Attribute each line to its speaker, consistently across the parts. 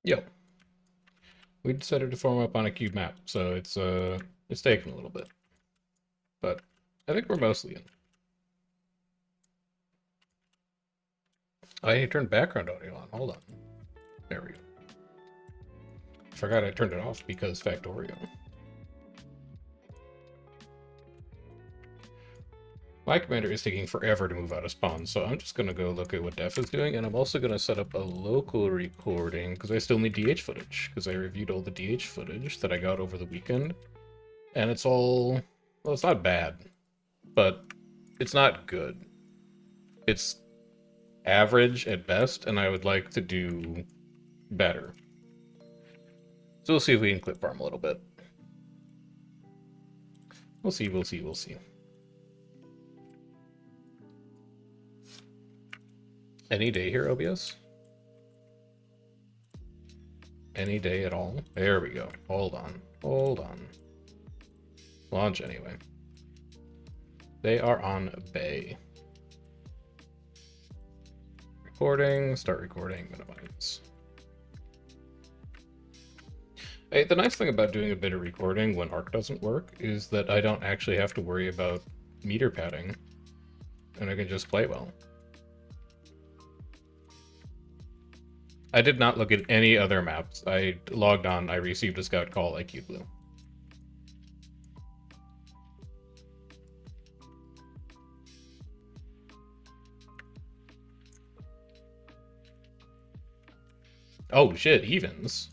Speaker 1: Yo, we decided to form up on a cube map, so it's taking a little bit, but I think we're mostly in. I turned background audio on. Hold on. There we go. Forgot I turned it off because Factorio. My commander is taking forever to move out of spawn, so I'm just gonna go look at what Def is doing, and I'm also gonna set up a local recording, because I still need DH footage, because I reviewed all the DH footage that I got over the weekend, and it's all... well, it's not bad, but it's not good. It's average at best, and I would like to do better. So we'll see if we can clip farm a little bit. We'll see, we'll see, we'll see. Any day here, OBS? Any day at all? There we go. Hold on. Hold on. Launch anyway. They are on Bay. Recording, start recording, minimize. Hey, the nice thing about doing a bit of recording when ARC doesn't work is that I don't actually have to worry about meter padding, and I can just play well. I did not look at any other maps. I logged on, I received a scout call, I queued blue. Oh shit, evens.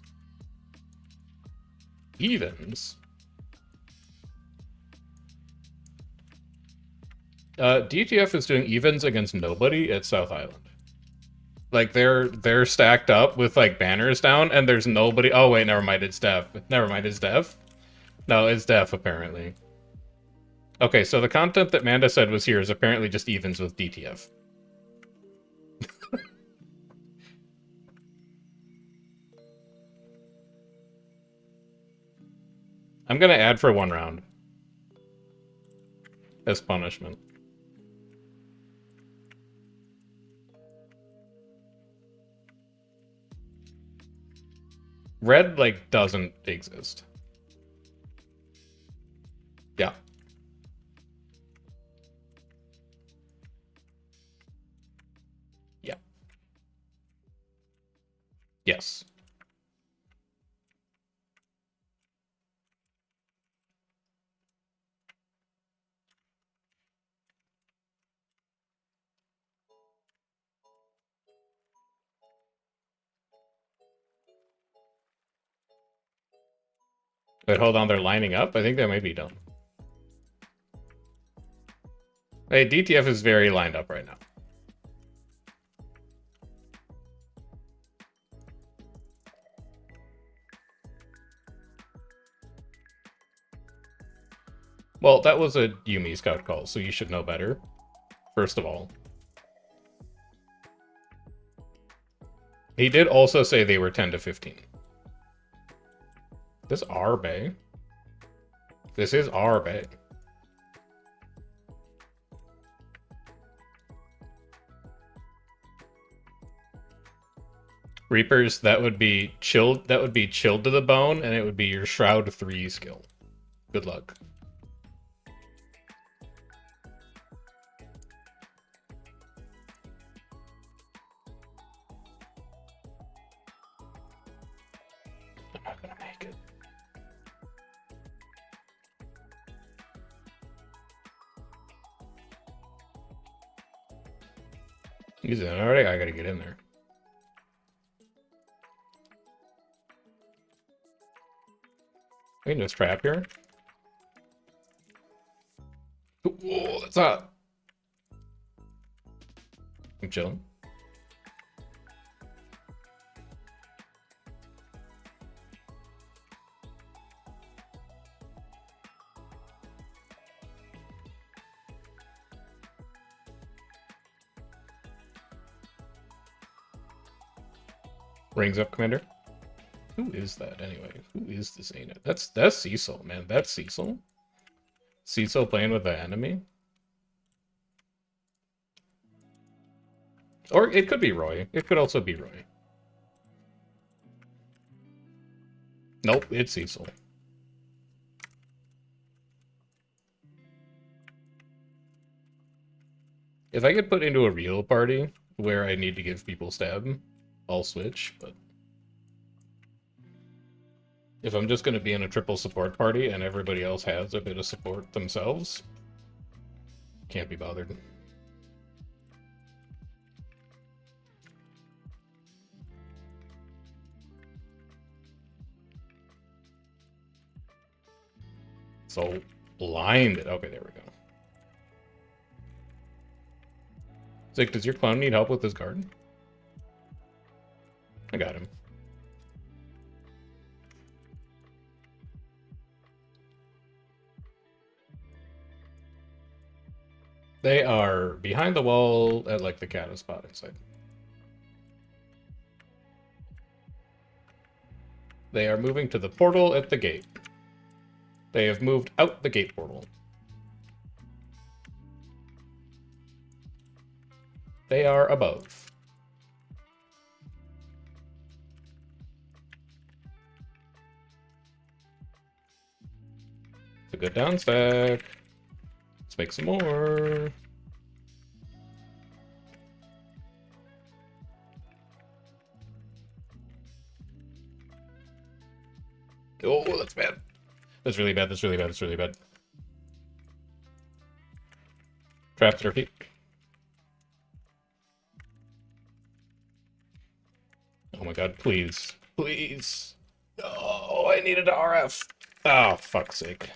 Speaker 1: Evens? DTF is doing evens against nobody at South Island. Like, they're stacked up with, like, banners down, and there's nobody... oh, wait, never mind, it's Def. Never mind, it's Def? No, it's Def, apparently. Okay, so the content that Manda said was here is apparently just evens with DTF. I'm gonna add for 1 round. As punishment. Red, like, doesn't exist. Yeah. Yeah. Yes. But hold on, they're lining up? I think they might be done. Hey, DTF is very lined up right now. Well, that was a Yumi scout call, so you should know better. First of all. He did also say they were 10 to 15. This our bay. This is our bay. Reapers, that would be chilled to the bone, and it would be your Shroud 3 skill. Good luck. I'm not gonna make it. He's in already. I gotta get in there. We can just trap here. Whoa, that's hot. I'm chilling. Rings up, Commander. Who is that anyway? Who is this Ain't? That's Cecil, man. That's Cecil. Cecil playing with the enemy. Or it could be Roy. It could also be Roy. Nope, it's Cecil. If I get put into a real party where I need to give people stab, I'll switch, but if I'm just going to be in a triple support party and everybody else has a bit of support themselves, can't be bothered. So, blinded. Okay, there we go. Zick, does your clown need help with his garden? I got him. They are behind the wall at, like, the cat spot inside. They are moving to the portal at the gate. They have moved out the gate portal. They are above. It's a good down stack. Let's make some more. Oh, that's bad. That's really bad. That's really bad. That's really bad. Trap turkey. Oh my god, please. Please. Oh, I needed an RF. Oh, fuck's sake.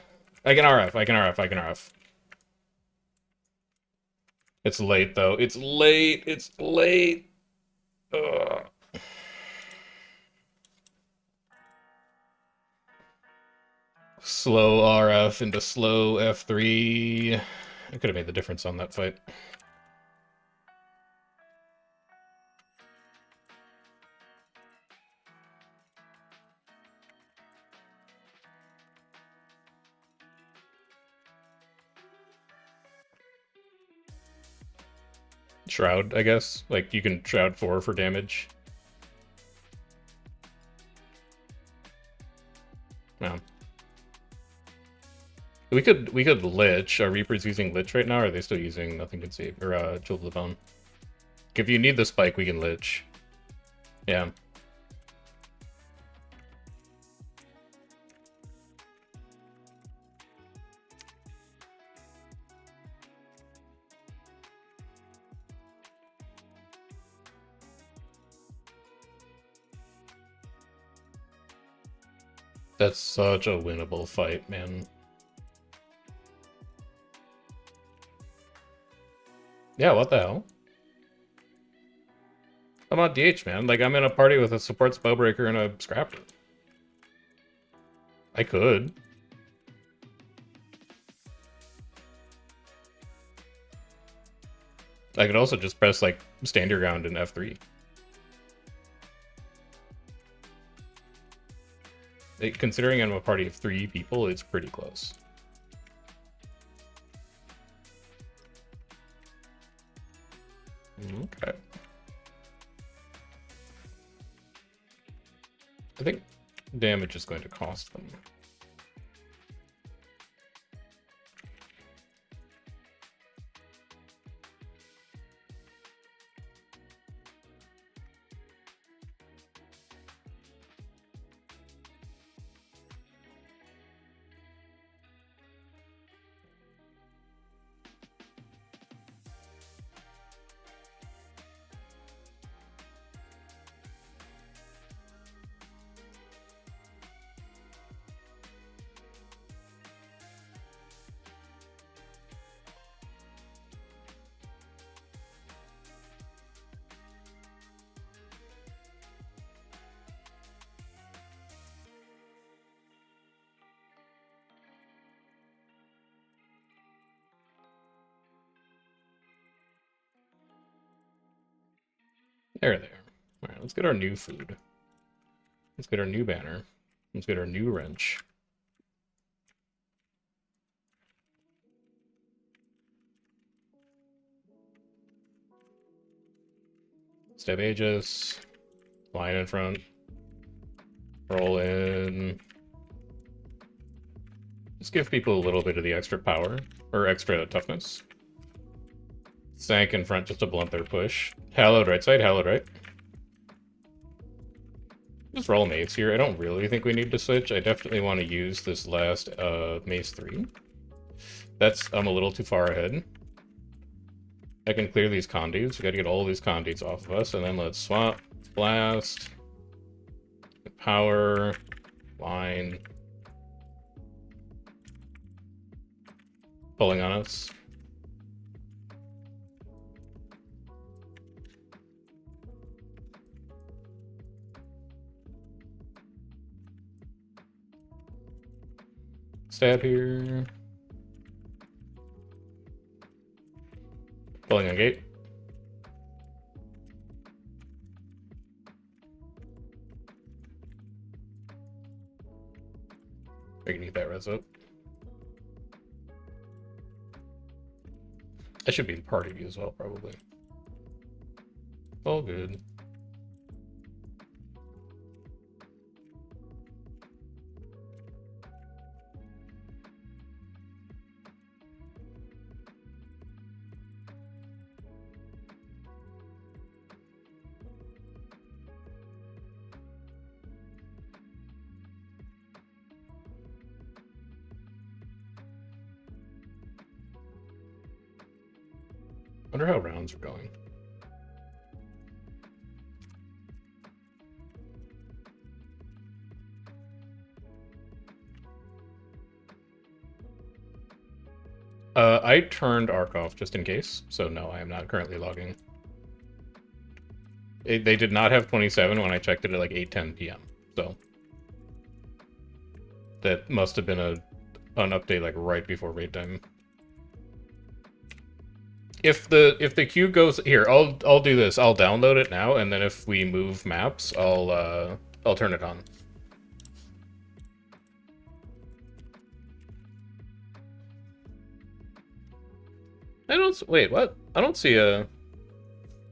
Speaker 1: I can RF. I can RF. I can RF. It's late, though. It's late. It's late. Ugh. Slow RF into slow F3. I could have made the difference on that fight. Shroud, I guess. Like, you can Shroud 4 for damage. No. We could Lich. Are Reapers using Lich right now, or are they still using Nothing Can Save? Or, Jewel of the Bone? If you need the spike, we can Lich. Yeah. That's such a winnable fight, man. Yeah, what the hell? I'm on DH, man. Like, I'm in a party with a support Spellbreaker and a Scrapper. I could. I could also just press, like, Stand Your Ground in F3. Considering I'm a party of 3 people, it's pretty close. Okay. I think damage is going to cost them. There they are. Alright, let's get our new food. Let's get our new banner. Let's get our new wrench. Step Aegis. Line in front. Roll in. Just give people a little bit of the extra power, or extra toughness. Sank in front just to blunt their push. Hallowed right side, hallowed right. Just roll mace here. I don't really think we need to switch. I definitely want to use this last mace 3. I'm a little too far ahead. I can clear these conduits. We gotta get all these conduits off of us, and then let's swap, blast, power, line, pulling on us. Stab here. Pulling on gate. I can eat that res up. I should be in party view as well, probably. All good. Wonder how rounds are going. I turned Arc off just in case, so no, I am not currently logging. They did not have 27 when I checked it at like 8:10 p.m. So that must have been an update like right before raid time. If the queue goes here, I'll do this. I'll download it now, and then if we move maps, I'll turn it on. Wait, what? I don't see a.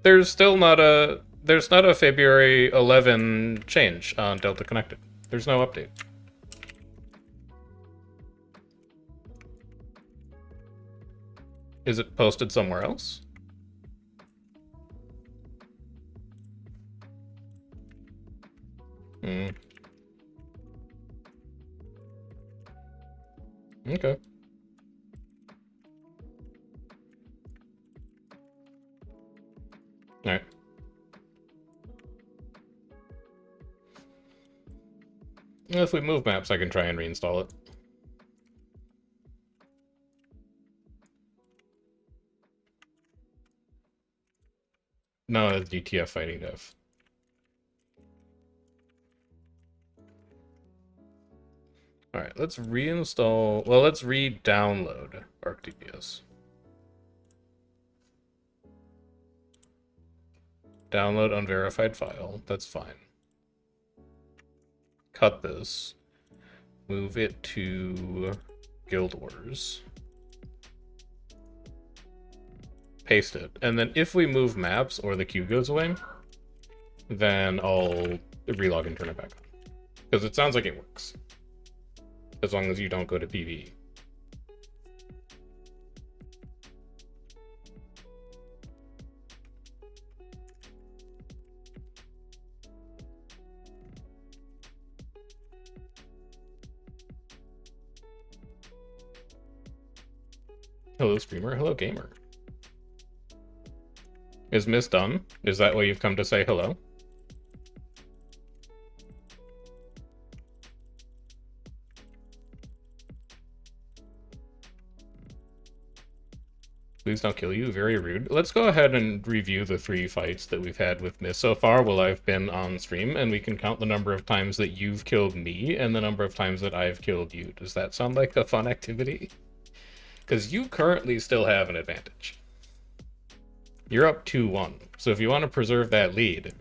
Speaker 1: There's not a February 11 change on Delta Connected. There's no update. Is it posted somewhere else? Hmm. Okay. Alright. If we move maps, I can try and reinstall it. No, it's DTF fighting dev. Alright, let's reinstall. Well, let's re-download ArcDPS. Download unverified file. That's fine. Cut this. Move it to Guild Wars. Paste it. And then if we move maps or the queue goes away, then I'll relog and turn it back on. Because it sounds like it works. As long as you don't go to PvE. Hello, streamer. Hello, gamer. Is Miss done? Is that why you've come to say hello? Please don't kill you. Very rude. Let's go ahead and review the 3 fights that we've had with Miss so far while I've been on stream, and we can count the number of times that you've killed me and the number of times that I've killed you. Does that sound like a fun activity? Because you currently still have an advantage. You're up 2-1, so if you want to preserve that lead,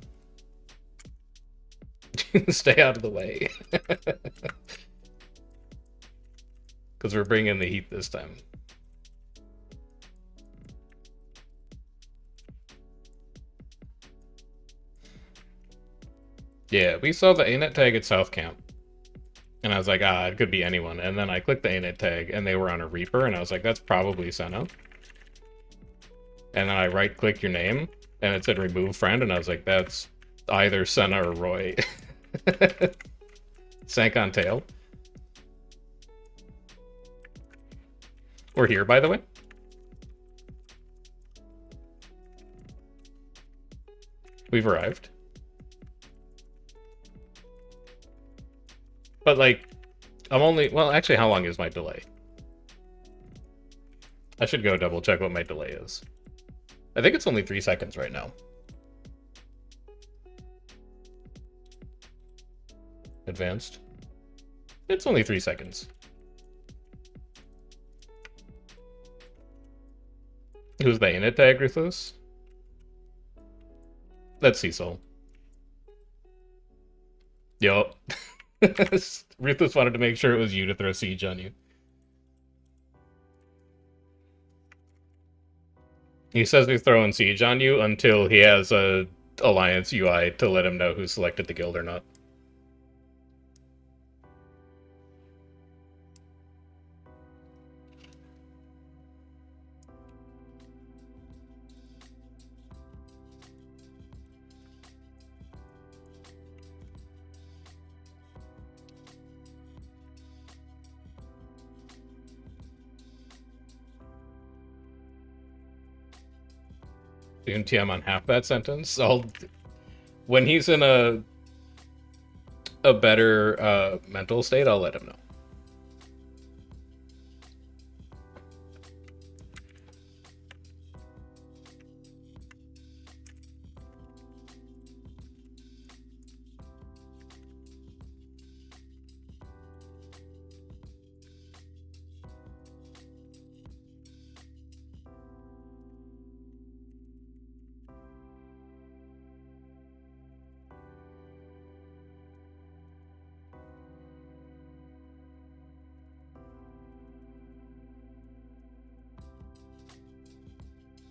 Speaker 1: stay out of the way. Because we're bringing the heat this time. Yeah, we saw the ANET tag at South Camp. And I was like, ah, it could be anyone. And then I clicked the ANET tag, and they were on a Reaper, and I was like, that's probably Senna. And then I right-clicked your name, and it said remove friend, and I was like, that's either Senna or Roy. Sank on tail. We're here, by the way. We've arrived. But, like, I'm only... Well, actually, how long is my delay? I should go double check what my delay is. I think it's only 3 seconds right now. Advanced. It's only 3 seconds. Who's the ANET tag, Ruthless? That's Cecil. Yup. Ruthless wanted to make sure it was you to throw siege on you. He says he's throwing siege on you until he has a Alliance UI to let him know who selected the guild or not. Soon TM on half that sentence. When he's in a better mental state, I'll let him know.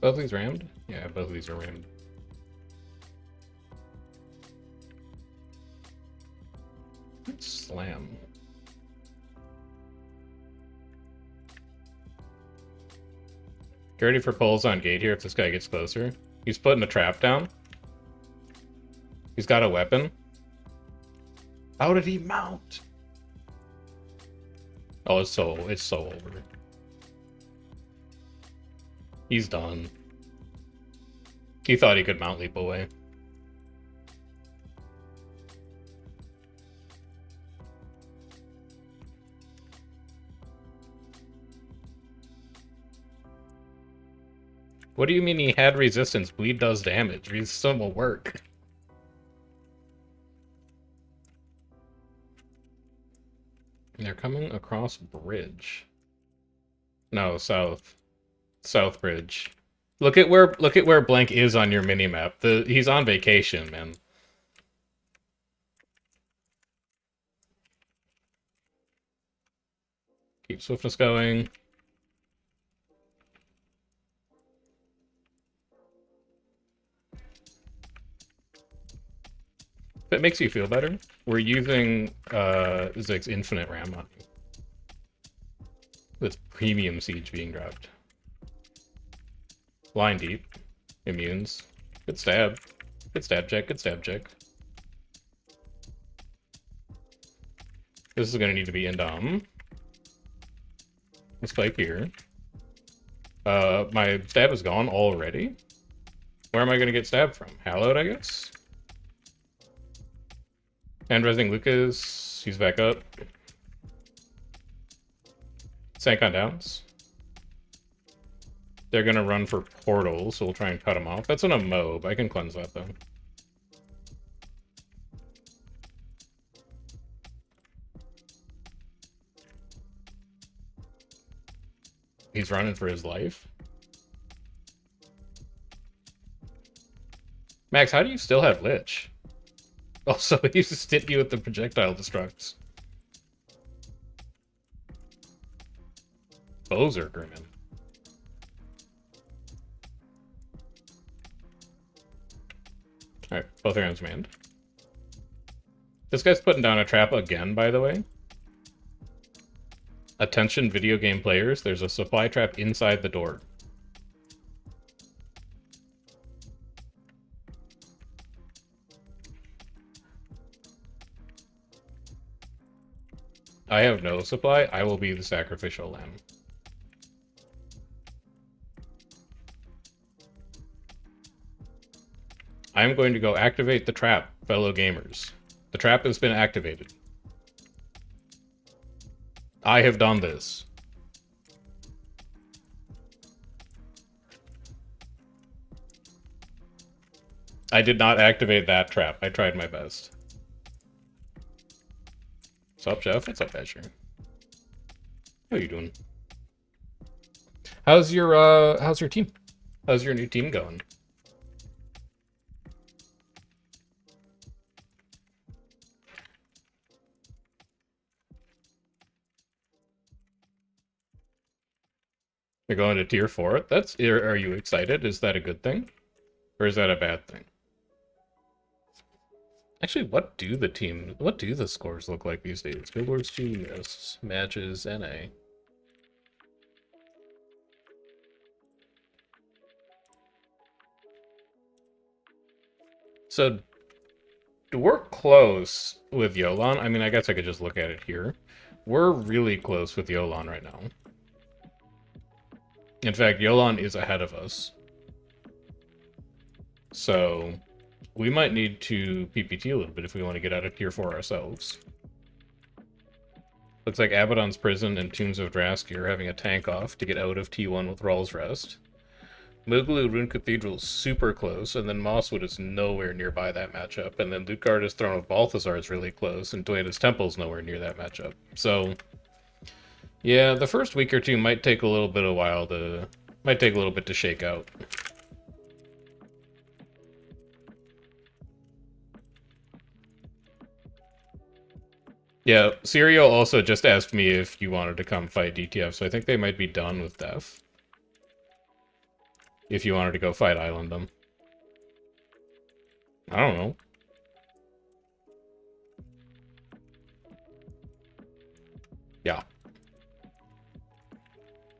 Speaker 1: Both of these rammed? Yeah, both of these are rammed. Slam. Get ready for pulls on gate here if this guy gets closer. He's putting a trap down. He's got a weapon. How did he mount? Oh, it's so over. He's done. He thought he could mount leap away. What do you mean he had resistance? Bleed does damage. Resistance will work. They're coming across bridge. No, south. South bridge. Look at where blank is on your minimap. He's on vacation, man. Keep swiftness going. If it makes you feel better, we're using Zig's infinite RAM on you. With premium siege being dropped. Line deep. Immunes. Good stab. Good stab check, good stab check. This is gonna need to be indom. Spike here. My stab is gone already? Where am I gonna get stabbed from? Hallowed, I guess? Hand resing Lucas. He's back up. Sank on downs. They're gonna run for portals, so we'll try and cut them off. That's on a mob. I can cleanse that, though. He's running for his life. Max, how do you still have Lich? Also, he just hit you with the projectile destructs. Berserker, man. Alright, both arms manned. This guy's putting down a trap again, by the way. Attention video game players, there's a supply trap inside the door. I have no supply, I will be the sacrificial lamb. I'm going to go activate the trap, fellow gamers. The trap has been activated. I have done this. I did not activate that trap. I tried my best. What's up, Jeff? What's up, Asher? How are you doing? How's your team? How's your new team going? You're going to tier 4? Are you excited? Is that a good thing? Or is that a bad thing? Actually, what do the scores look like these days? Guild Wars 2, yes. Matches, NA. So, we're close with Yolan. I mean, I guess I could just look at it here. We're really close with Yolan right now. In fact, Yolan is ahead of us. So, we might need to PPT a little bit if we want to get out of tier 4 ourselves. Looks like Abaddon's Prison and Tombs of Draski are having a tank off to get out of T1 with Rawl's Rest. Moogaloo Rune Cathedral is super close, and then Mosswood is nowhere nearby that matchup, and then Lutgard's Throne of Balthazar is really close, and Dwayna's Temple is nowhere near that matchup. So, yeah, the first week or two might take a little bit to shake out. Yeah, Serial also just asked me if you wanted to come fight DTF, so I think they might be done with Def. If you wanted to go fight Island them. I don't know. Yeah.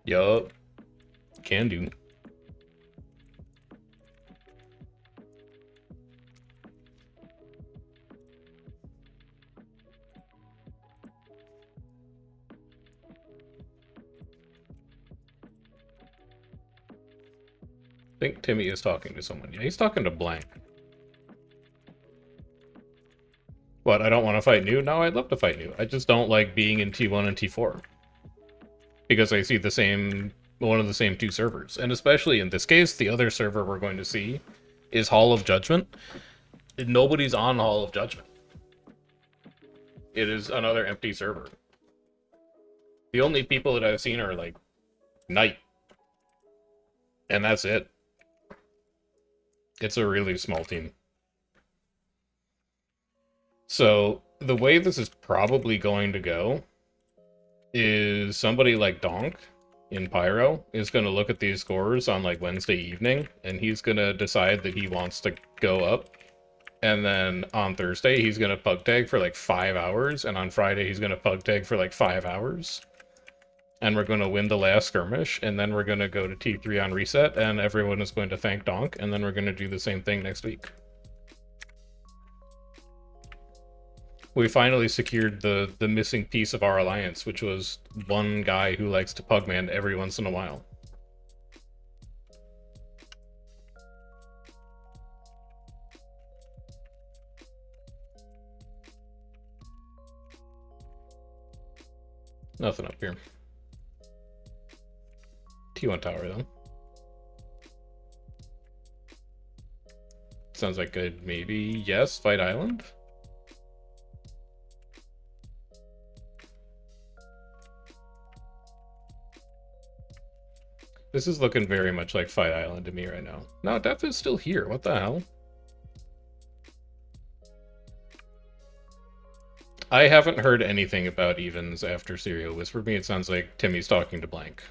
Speaker 1: Yup. Can do. I think Timmy is talking to someone. Yeah, he's talking to Blank. What, I don't want to fight New? No, I'd love to fight New. I just don't like being in T1 and T4. Because I see one of the same two servers. And especially in this case, the other server we're going to see is Hall of Judgment. Nobody's on Hall of Judgment. It is another empty server. The only people that I've seen are, like, Knight. And that's it. It's a really small team. So, the way this is probably going to go is somebody like Donk in Pyro is going to look at these scores on, like, Wednesday evening, and he's going to decide that he wants to go up. And then on Thursday, he's going to pug tag for, like, 5 hours, and on Friday, he's going to pug tag for, like, 5 hours. And we're going to win the last skirmish, and then we're going to go to T3 on reset, and everyone is going to thank Donk, and then we're going to do the same thing next week. We finally secured the missing piece of our alliance, which was one guy who likes to pugman every once in a while. Nothing up here. T1 tower, though. Sounds like good. Maybe, yes, fight Island? This is looking very much like Fight Island to me right now. No, Def is still here. What the hell? I haven't heard anything about evens after Serial whispered me. It sounds like Timmy's talking to Blank.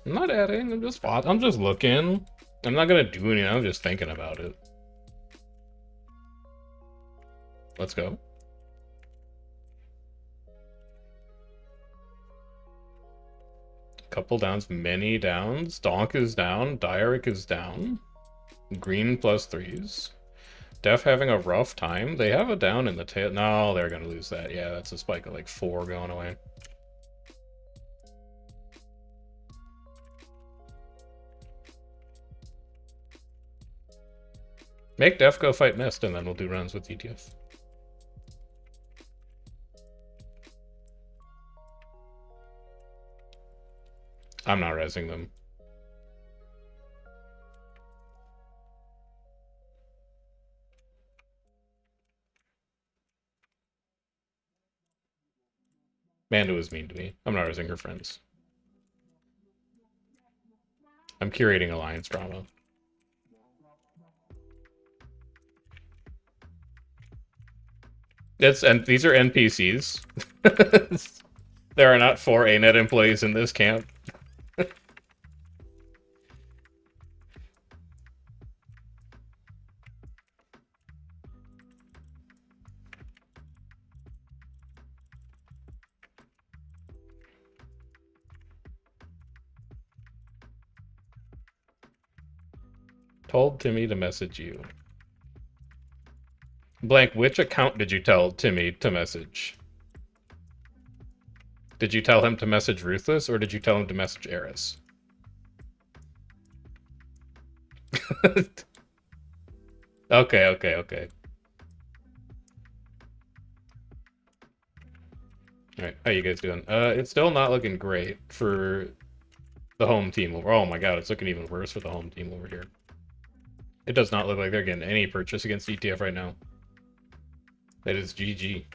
Speaker 1: I'm not adding, I'm just looking. I'm not gonna do anything, I'm just thinking about it. Let's go. Couple downs, many downs. Donk is down, Diaric is down. Green plus 3s. Def having a rough time. They have a down in the tail. No, they're gonna lose that. Yeah, that's a spike of like 4 going away. Make Def go fight Mist, and then we'll do runs with ETF. I'm not resing them. Manda was mean to me. I'm not resing her friends. I'm curating alliance drama. And these are NPCs. There are not 4 ANET employees in this camp. Told Timmy to message you. Blank, which account did you tell Timmy to message? Did you tell him to message Ruthless, or did you tell him to message Eris? Okay. Alright, how you guys doing? It's still not looking great for the home team over. Oh my god, it's looking even worse for the home team over here. It does not look like they're getting any purchase against ETF right now. That is GG.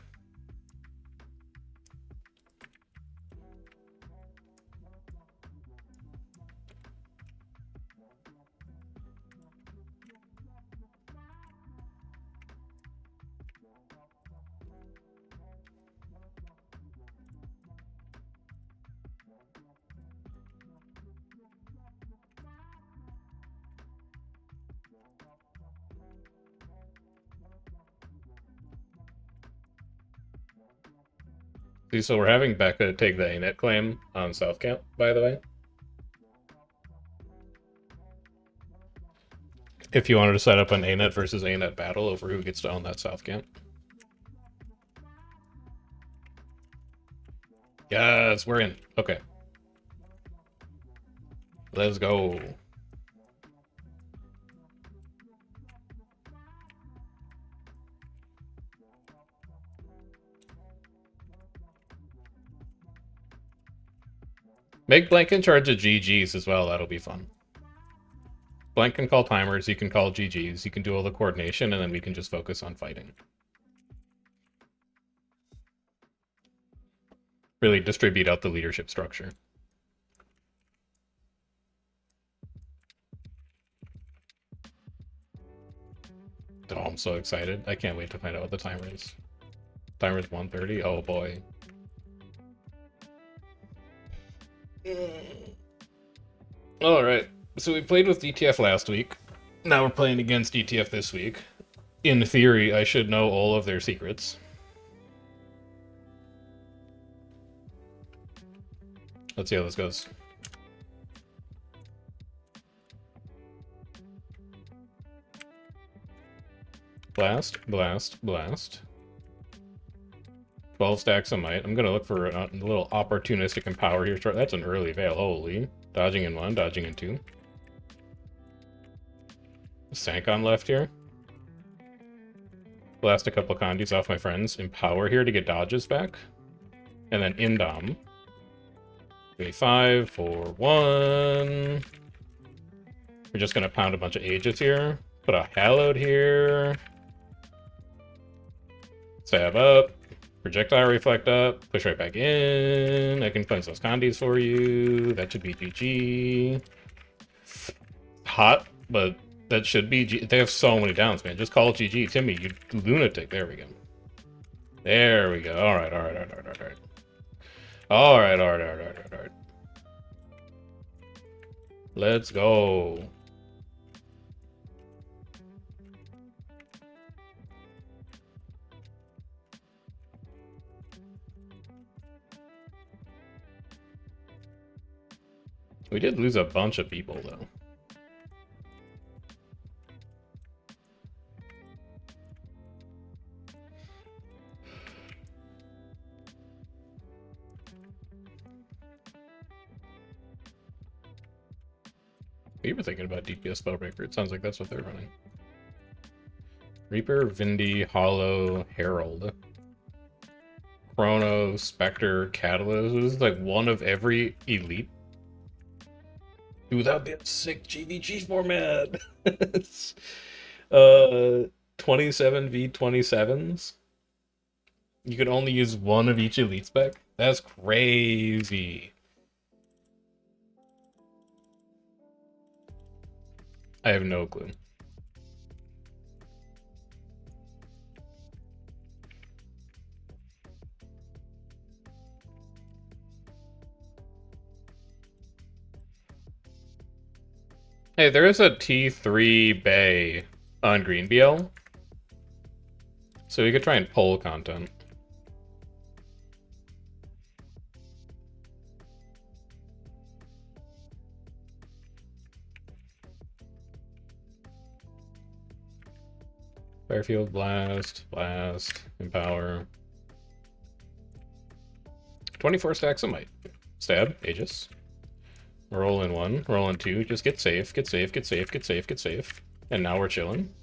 Speaker 1: See, so we're having Becca take the ANET claim on South Camp, by the way. If you wanted to set up an ANET versus ANET battle over who gets to own that South Camp. Yes, we're in. Okay. Let's go. Make Blank in charge of GGs as well, that'll be fun. Blank can call timers, you can call GGs, you can do all the coordination, and then we can just focus on fighting. Really distribute out the leadership structure. Oh, I'm so excited. I can't wait to find out what the timer is. Timer's 1:30? Oh boy. Alright, so we played with DTF last week. Now we're playing against DTF this week. In theory, I should know all of their secrets. Let's see how this goes. Blast, blast, blast. 12 stacks of might. I'm gonna look for a little opportunistic empower here. That's an early veil. Holy. Dodging in 1, dodging in 2. Sank on left here. Blast a couple condies off my friends. Empower here to get dodges back. And then Indom. 5, 4, 1. We're just gonna pound a bunch of ages here. Put a Hallowed here. Stab up. Projectile reflect up. Push right back in. I can cleanse those condies for you. That should be GG. Hot, but that should be G. They have so many downs, man. Just call it GG. Timmy, you lunatic. There we go. There we go. Alright. Alright. Let's go. We did lose a bunch of people, though. We were thinking about DPS Spellbreaker. It sounds like that's what they're running. Reaper, Vindy, Hollow, Herald. Chrono, Spectre, Catalyst. This is like one of every elite. Dude, that'd be a sick GVG format. It's, 27 v27s. You could only use one of each elite spec. That's crazy. I have no clue. Hey, there is a T3 bay on Green BL. So we could try and pull content. Firefield, Blast, Blast, Empower. 24 stacks of might. Stab, Aegis. Roll in 1, roll in 2, just get safe, get safe, get safe, get safe, get safe. And now we're chilling.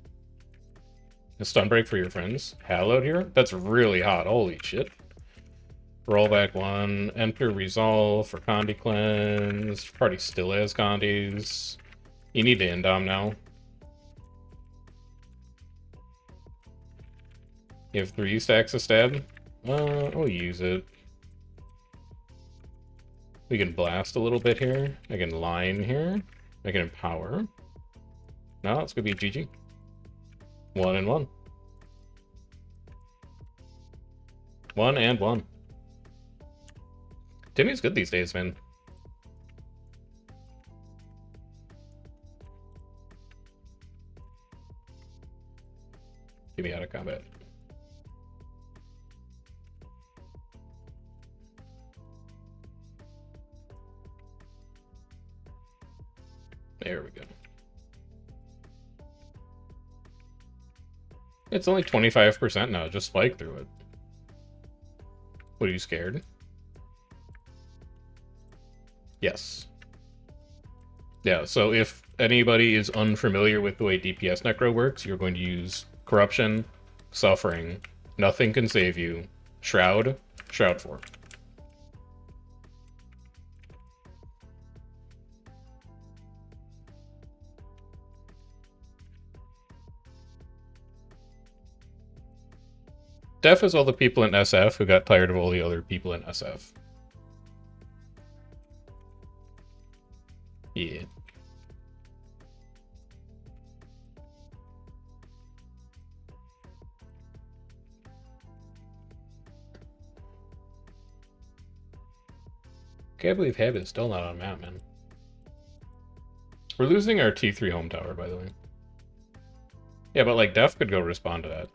Speaker 1: A stun break for your friends. Hallowed here? That's really hot, holy shit. Roll back 1, enter resolve for Condi cleanse. Party still has Condis. You need to Indom now. You have 3 stacks of stab? We'll use it. We can blast a little bit here. I can line here. I can empower. No, it's gonna be GG. 1 and 1. 1 and 1. Timmy's good these days, man. Get me out of combat. There we go. It's only 25% now. Just spike through it. What, are you scared? Yes. Yeah, so if anybody is unfamiliar with the way DPS Necro works, you're going to use Corruption, Suffering, Nothing Can Save You, Shroud, Shroud 4. Def is all the people in SF who got tired of all the other people in SF. Yeah. Can't believe Habit's still not on map, man. We're losing our T3 home tower, by the way. Yeah, but like Def could go respond to that.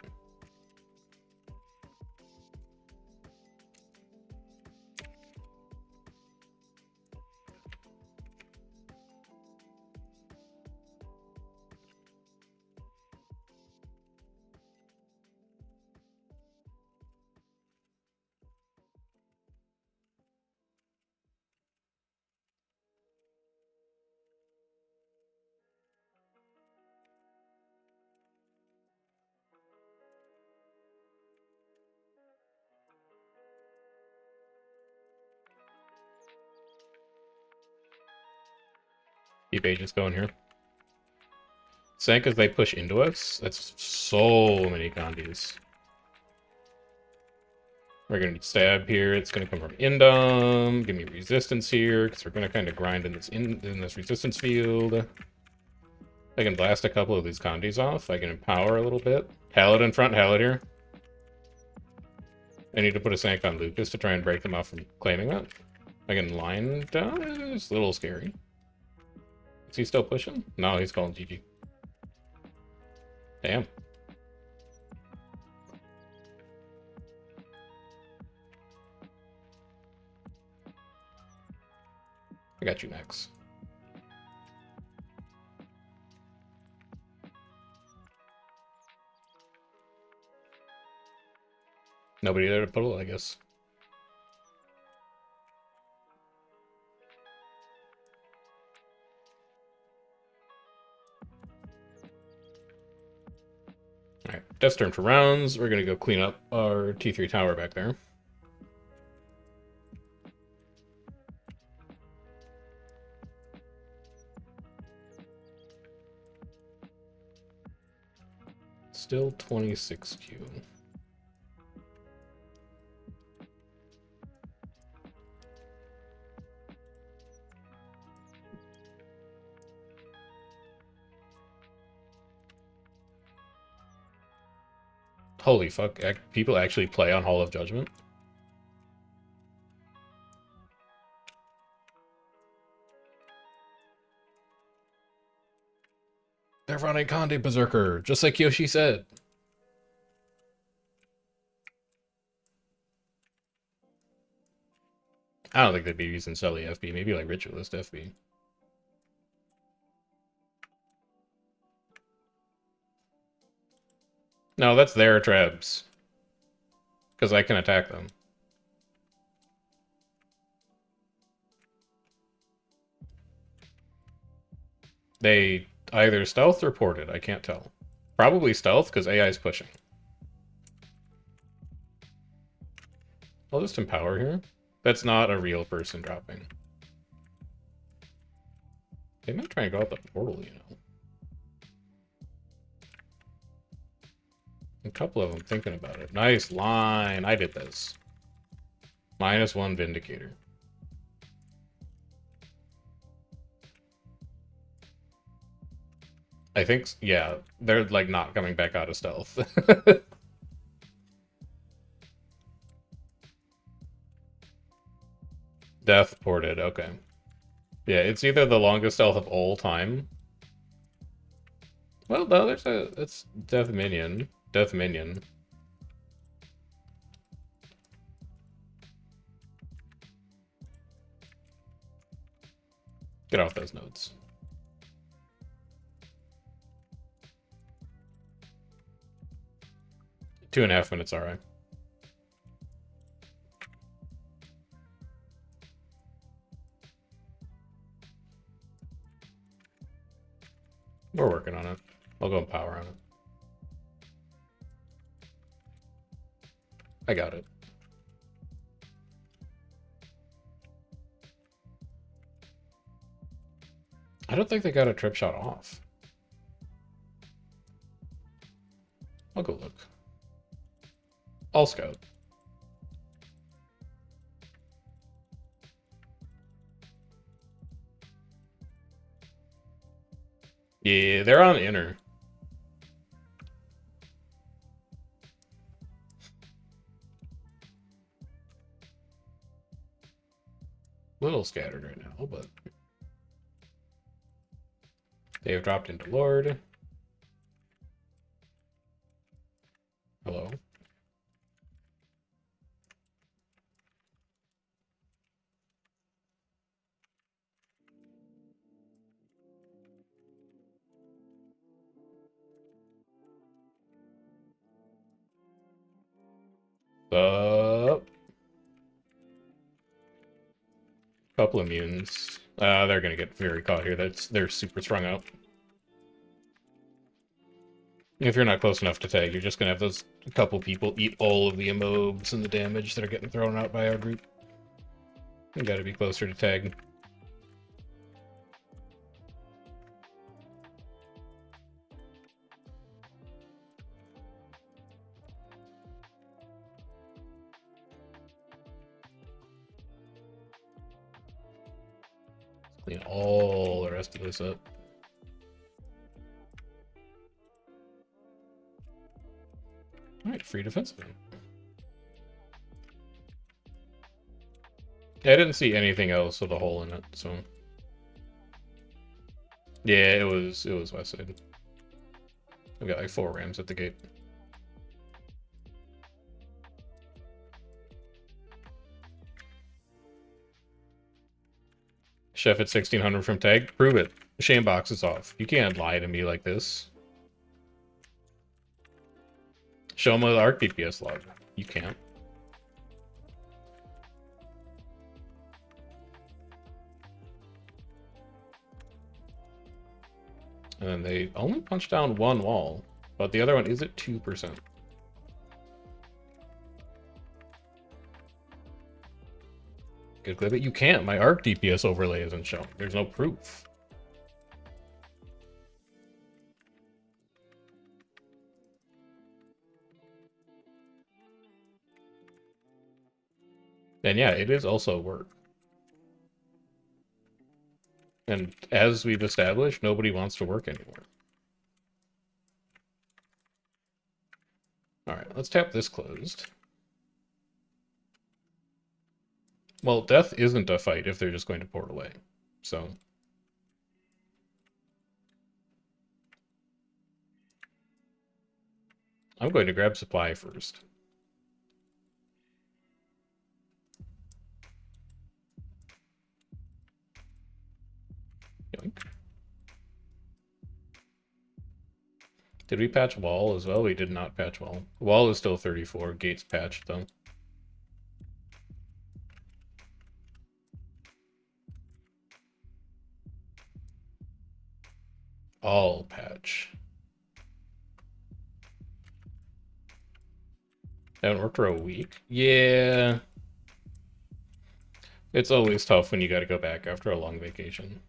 Speaker 1: Keep Aegis going here. Sank as they push into us. That's so many Condis. We're gonna stab here. It's gonna come from Indom. Give me resistance here, because we're gonna kind of grind in this resistance field. I can blast a couple of these Condis off. I can empower a little bit. Hallowed in front, Hallowed here. I need to put a Sank on Lucas to try and break them off from claiming that. I can line down. It's a little scary. Is he still pushing? No, he's calling GG. Damn. I got you, Max. Nobody there to puddle, I guess. Alright, Death's turn for rounds. We're gonna go clean up our T3 tower back there. Still 26Q. Holy fuck, people actually play on Hall of Judgment? They're running Conde Berserker, just like Yoshi said. I don't think they'd be using Sully FB, maybe like Ritualist FB. No, that's their trebs. Because I can attack them. They either stealth or ported, I can't tell. Probably stealth, because AI is pushing. I'll just empower here. That's not a real person dropping. They might try and go out the portal, you know. A couple of them thinking about it. Nice line. I did this. -1 Vindicator. I think, yeah, they're like not coming back out of stealth. Death ported, okay. Yeah, it's either the longest stealth of all time. Well, no, it's Death Minion. Death Minion. Get off those nodes. Two and a half minutes, alright. We're working on it. I'll go and power on it. I got it. I don't think they got a trip shot off. I'll go look. I'll scout. Yeah, they're on inner. Little scattered right now, but they have dropped into Lord. Hello. Couple of mutants. They're gonna get very caught here. They're super strung out. If you're not close enough to tag, you're just gonna have those couple people eat all of the emobes and the damage that are getting thrown out by our group. You gotta be closer to tag. Clean all the rest of this up. Alright, free defensive. Yeah, I didn't see anything else with a hole in it, so. Yeah, it was west side. I've got like 4 rams at the gate. Chef at 1600 from tag. Prove it. Shame box is off. You can't lie to me like this. Show me the ARC DPS log. You can't. And then they only punch down one wall, but the other one is at 2%. Good clip it. You can't. My arc DPS overlay isn't shown. There's no proof. And yeah, it is also work. And as we've established, nobody wants to work anymore. Alright, let's tap this closed. Well, death isn't a fight if they're just going to port away. So... I'm going to grab supply first. Yoink. Did we patch wall as well? We did not patch wall. Wall is still 34. Gates patched, though. All patch. Haven't worked for a week? Yeah. It's always tough when you gotta go back after a long vacation.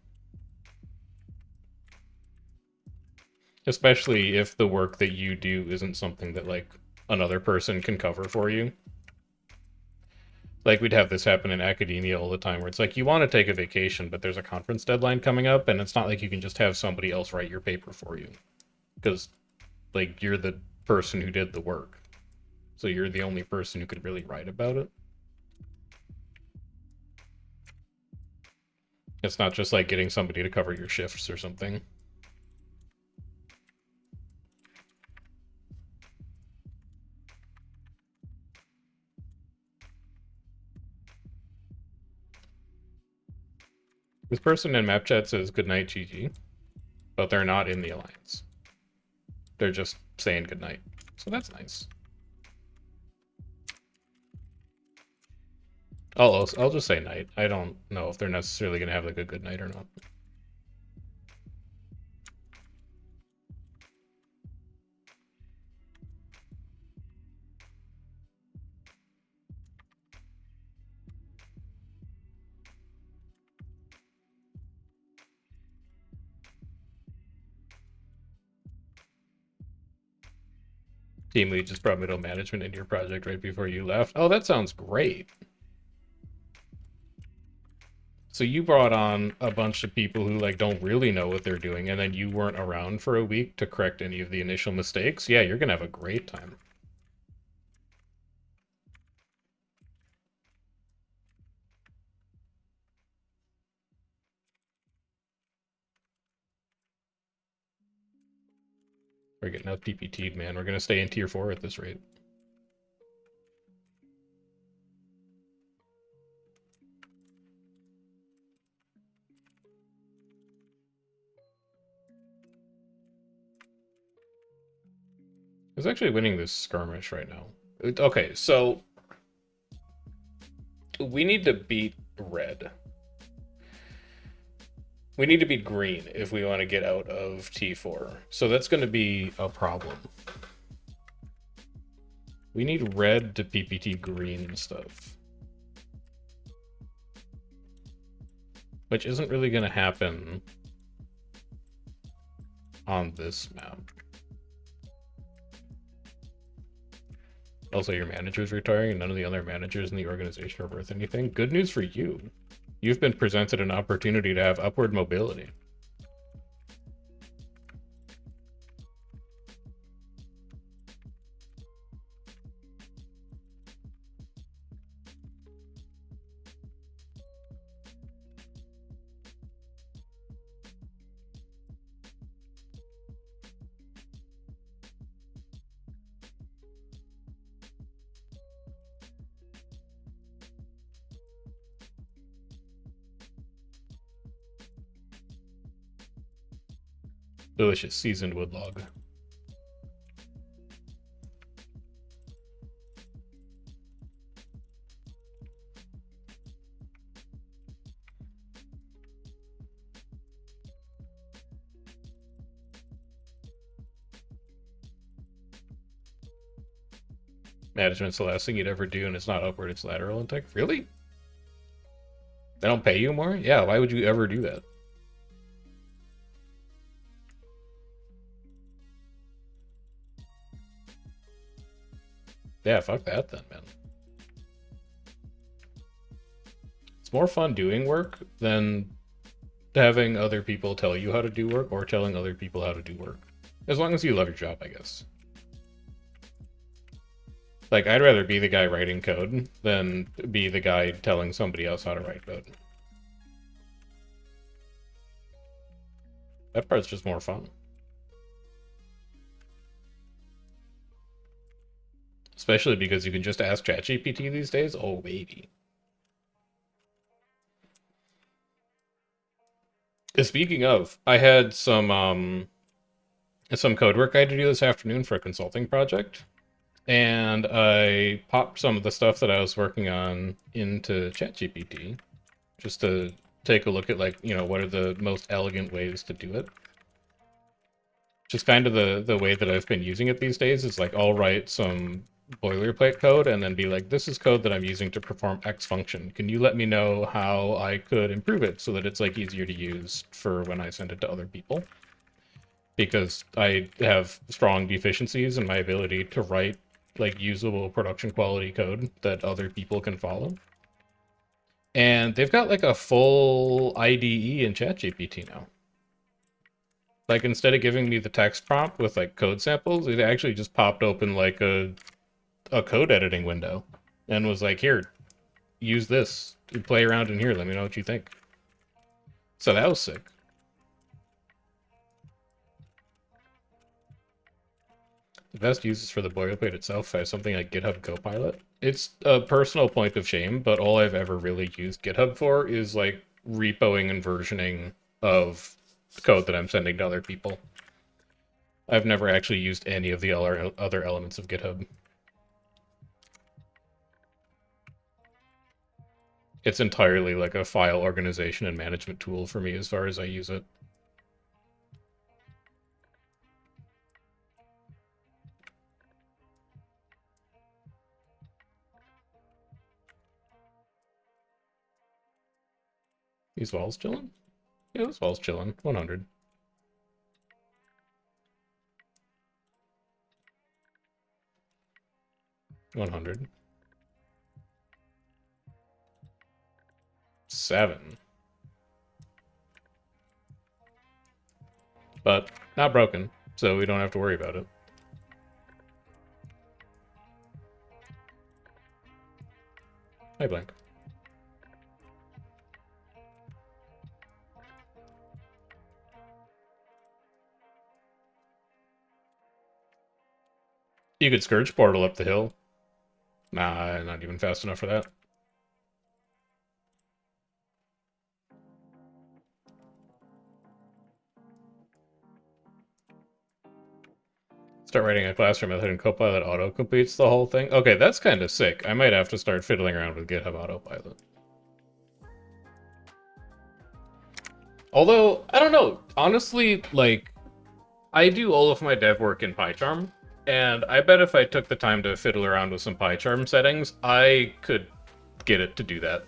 Speaker 1: Especially if the work that you do isn't something that, like, another person can cover for you. Like, we'd have this happen in academia all the time, where it's like, you want to take a vacation, but there's a conference deadline coming up, and it's not like you can just have somebody else write your paper for you. Because, like, you're the person who did the work. So you're the only person who could really write about it. It's not just like getting somebody to cover your shifts or something. This person in map chat says goodnight GG, but they're not in the alliance. They're just saying goodnight. So that's nice. I'll just say night. I don't know if they're necessarily going to have like a good night or not. Team lead just brought middle management into your project right before you left. Oh, that sounds great. So you brought on a bunch of people who like don't really know what they're doing, and then you weren't around for a week to correct any of the initial mistakes. Yeah, you're gonna have a great time. We're getting out PPT'd, man. We're gonna stay in tier 4 at this rate. Who's actually winning this skirmish right now? Okay, so we need to beat red. We need to beat green if we want to get out of T4. So that's going to be a problem. We need red to PPT green and stuff. Which isn't really going to happen on this map. Also, your manager's retiring and none of the other managers in the organization are worth anything. Good news for you. You've been presented an opportunity to have upward mobility. Delicious seasoned wood log. Management's the last thing you'd ever do, and it's not upward, it's lateral in tech. Really? They don't pay you more? Yeah, why would you ever do that? Yeah, fuck that then, man. It's more fun doing work than having other people tell you how to do work or telling other people how to do work. As long as you love your job, I guess. Like, I'd rather be the guy writing code than be the guy telling somebody else how to write code. That part's just more fun. Especially because you can just ask ChatGPT these days. Oh, baby. Speaking of, I had some code work I had to do this afternoon for a consulting project. And I popped some of the stuff that I was working on into ChatGPT just to take a look at, like, you know, what are the most elegant ways to do it. Just kind of the way that I've been using it these days is like I'll write some boilerplate code and then be like, this is code that I'm using to perform X function. Can you let me know how I could improve it so that it's like easier to use for when I send it to other people? Because I have strong deficiencies in my ability to write like usable production quality code that other people can follow. And they've got like a full IDE in ChatGPT now. Like, instead of giving me the text prompt with like code samples, it actually just popped open like a code editing window and was like, here, use this. Play around in here, let me know what you think. So that was sick. The best uses for the boilerplate itself is something like GitHub Copilot. It's a personal point of shame, but all I've ever really used GitHub for is like repoing and versioning of code that I'm sending to other people. I've never actually used any of the other elements of GitHub. It's entirely like a file organization and management tool for me as far as I use it. These walls chilling? Yeah, this wall's chilling. 100. $100. 7. But not broken, so we don't have to worry about it. Hi, Blank. You could Scourge Portal up the hill. Nah, not even fast enough for that. Start writing a classroom method and Copilot auto-completes the whole thing. Okay, that's kind of sick. I might have to start fiddling around with GitHub Autopilot. Although, I don't know. Honestly, like, I do all of my dev work in PyCharm, and I bet if I took the time to fiddle around with some PyCharm settings, I could get it to do that.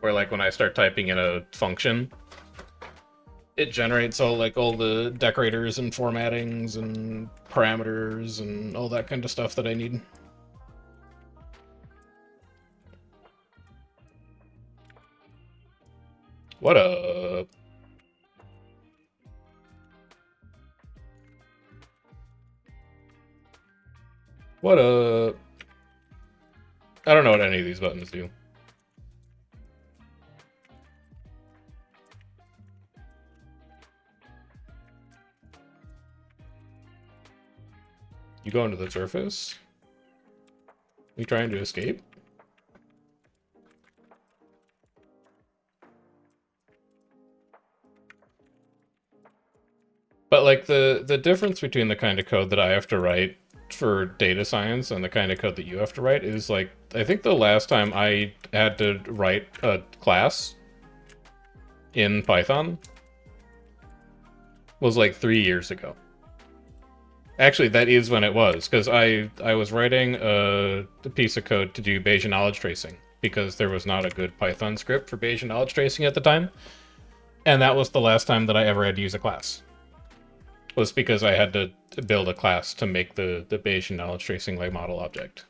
Speaker 1: Where, like, when I start typing in a function, it generates all the decorators and formattings and parameters and all that kind of stuff that I need. What up? What up? I don't know what any of these buttons do. You go into the surface? You trying to escape? But like the difference between the kind of code that I have to write for data science and the kind of code that you have to write is like, I think the last time I had to write a class in Python was like 3 years ago. Actually, that is when it was, because I was writing a piece of code to do Bayesian knowledge tracing, because there was not a good Python script for Bayesian knowledge tracing at the time, and that was the last time that I ever had to use a class. Was because I had to build a class to make the Bayesian knowledge tracing like model object.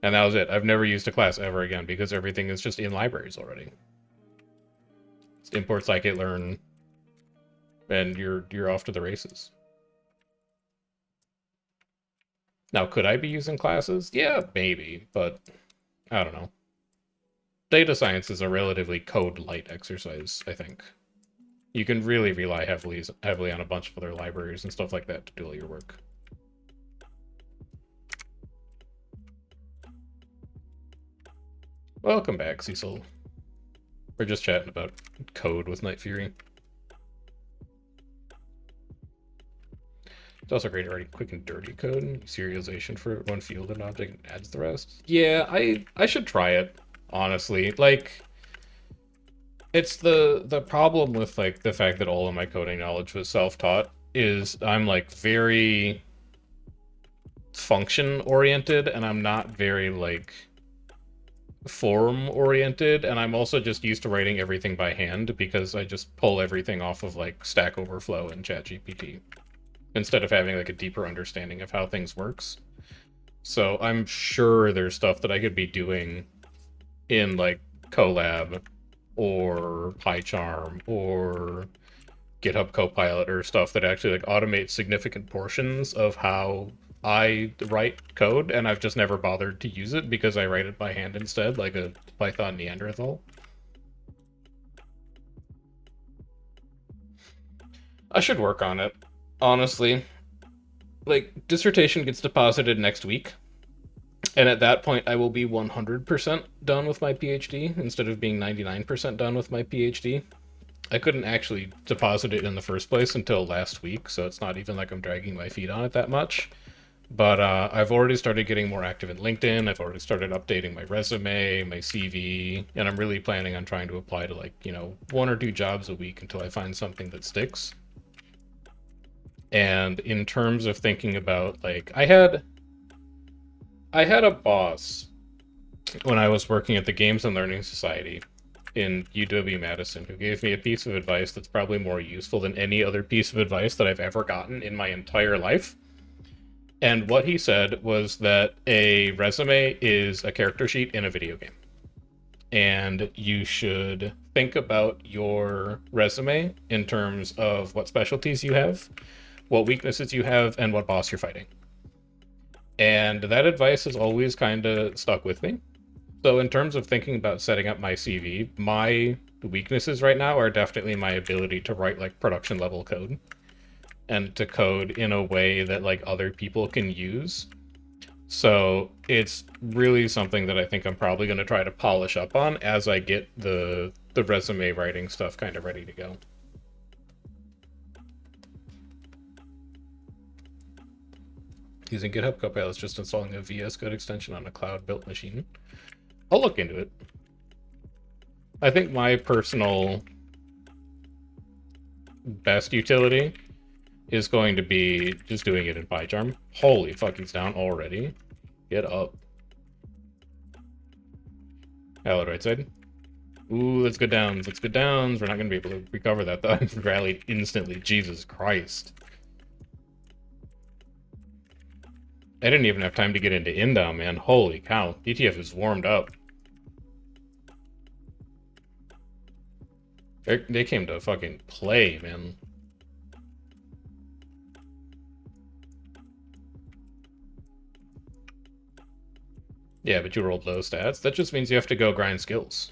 Speaker 1: And that was it. I've never used a class ever again, because everything is just in libraries already. Just import scikit-learn, and you're off to the races. Now, could I be using classes? Yeah, maybe, but I don't know. Data science is a relatively code-light exercise, I think. You can really rely heavily on a bunch of other libraries and stuff like that to do all your work. Welcome back, Cecil. We're just chatting about code with Night Fury. It's also great at writing quick and dirty code. Serialization for one field of an object adds the rest. Yeah, I should try it, honestly. Like, it's the problem with like the fact that all of my coding knowledge was self-taught is I'm like very function oriented, and I'm not very like form oriented, and I'm also just used to writing everything by hand because I just pull everything off of like Stack Overflow and ChatGPT instead of having like a deeper understanding of how things works. So I'm sure there's stuff that I could be doing in like Colab or PyCharm or GitHub Copilot or stuff that actually like automates significant portions of how I write code, and I've just never bothered to use it because I write it by hand instead, like a Python Neanderthal. I should work on it, honestly. Like, dissertation gets deposited next week, and at that point I will be 100% done with my PhD instead of being 99% done with my PhD. I couldn't actually deposit it in the first place until last week, so it's not even like I'm dragging my feet on it that much. But I've already started getting more active in LinkedIn. I've already started updating my resume, my CV, and I'm really planning on trying to apply to like, you know, 1 or 2 jobs a week until I find something that sticks. And in terms of thinking about like, I had a boss when I was working at the Games and Learning Society in UW-Madison who gave me a piece of advice that's probably more useful than any other piece of advice that I've ever gotten in my entire life. And what he said was that a resume is a character sheet in a video game. And you should think about your resume in terms of what specialties you have, what weaknesses you have, and what boss you're fighting. And that advice has always kind of stuck with me. So in terms of thinking about setting up my CV, my weaknesses right now are definitely my ability to write like production level code and to code in a way that like other people can use. So it's really something that I think I'm probably going to try to polish up on as I get the resume writing stuff kind of ready to go. Using GitHub Copilot is just installing a VS Code extension on a cloud-built machine. I'll look into it. I think my personal best utility is going to be just doing it in PyCharm. Holy fuck, he's down already. Get up. Hello, right side. Ooh, let's go downs. Let's go downs. We're not going to be able to recover that, though. I rallied instantly. Jesus Christ. I didn't even have time to get into indown, man. Holy cow. DTF is warmed up. They came to fucking play, man. Yeah, but you rolled low stats. That just means you have to go grind skills.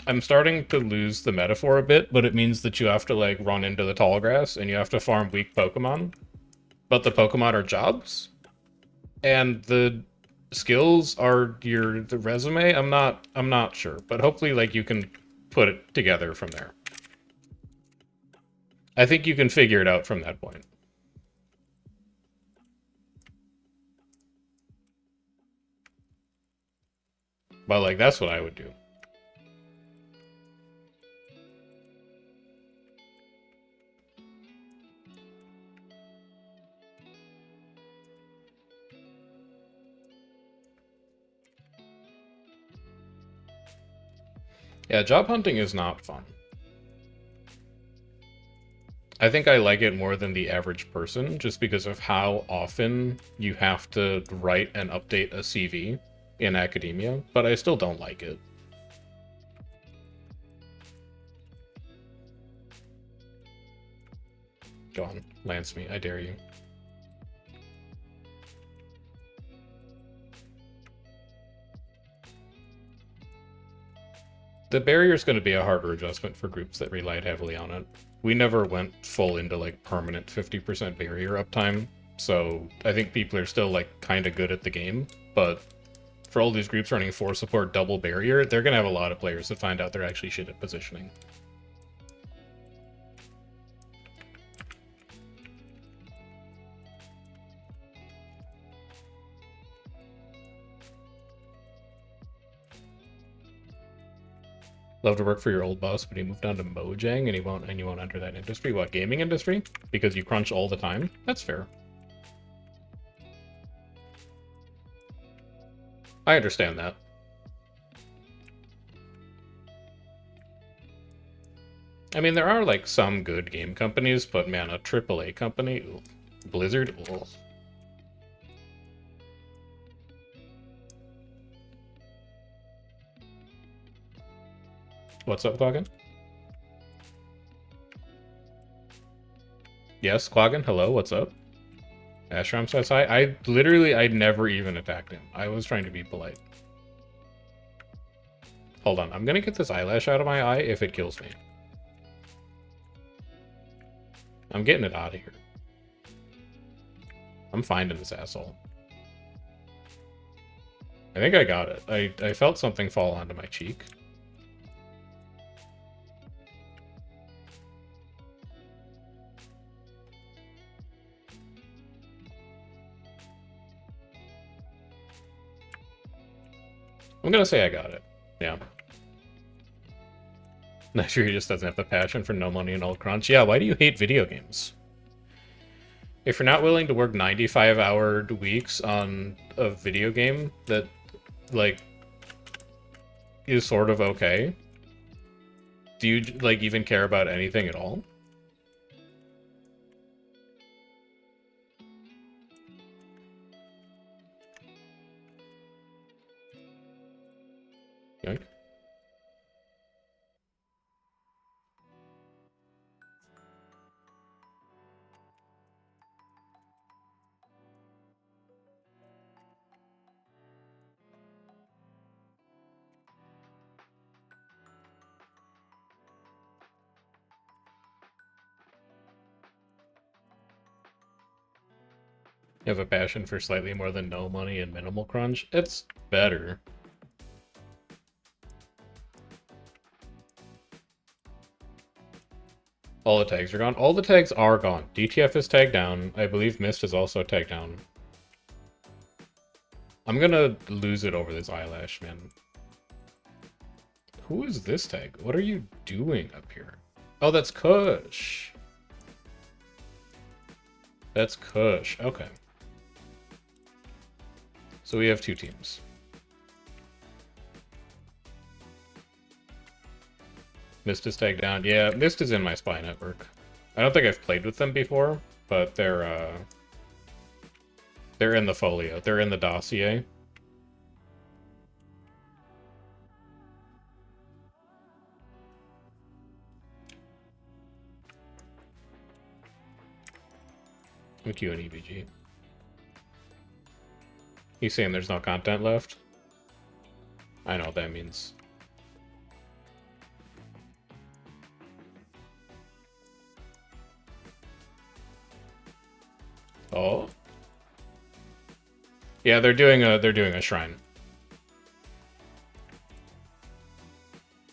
Speaker 1: I'm starting to lose the metaphor a bit, but it means that you have to, like, run into the tall grass and you have to farm weak Pokemon. But the Pokemon are jobs? And the skills are the resume? I'm not sure. But hopefully, like, you can put it together from there. I think you can figure it out from that point. But, like, that's what I would do. Yeah, job hunting is not fun. I think I like it more than the average person just because of how often you have to write and update a CV in academia, but I still don't like it. Go on, lance me, I dare you. The barrier is going to be a harder adjustment for groups that relied heavily on it. We never went full into like permanent 50% barrier uptime, so I think people are still like kind of good at the game, but for all these groups running 4 support double barrier, they're going to have a lot of players that find out they're actually shit at positioning. Love to work for your old boss, but he moved on to Mojang and you won't enter that industry. What, gaming industry? Because you crunch all the time? That's fair. I understand that. I mean, there are like some good game companies, but man, a AAA company, ooh. Blizzard, ooh. What's up, Quaggan? Yes, Quaggan, hello, what's up? Ashram says hi. I never even attacked him. I was trying to be polite. Hold on, I'm gonna get this eyelash out of my eye if it kills me. I'm getting it out of here. I'm finding this asshole. I think I got it. I felt something fall onto my cheek. I'm gonna say I got it. Yeah. Not sure he just doesn't have the passion for no money and old crunch. Yeah, why do you hate video games? If you're not willing to work 95-hour weeks on a video game that, like, is sort of okay, do you, like, even care about anything at all? Yoink. You have a passion for slightly more than no money and minimal crunch? It's better. All the tags are gone. All the tags are gone. DTF is tagged down. I believe Mist is also tagged down. I'm gonna lose it over this eyelash, man. Who is this tag? What are you doing up here? Oh, that's Kush. That's Kush. Okay. So we have 2 teams. Mist is tagged down. Yeah, Mist is in my spy network. I don't think I've played with them before, but they're in the folio. They're in the dossier. I'm queuing EVG. He's saying there's no content left. I know what that means. Oh. Yeah, they're doing a shrine.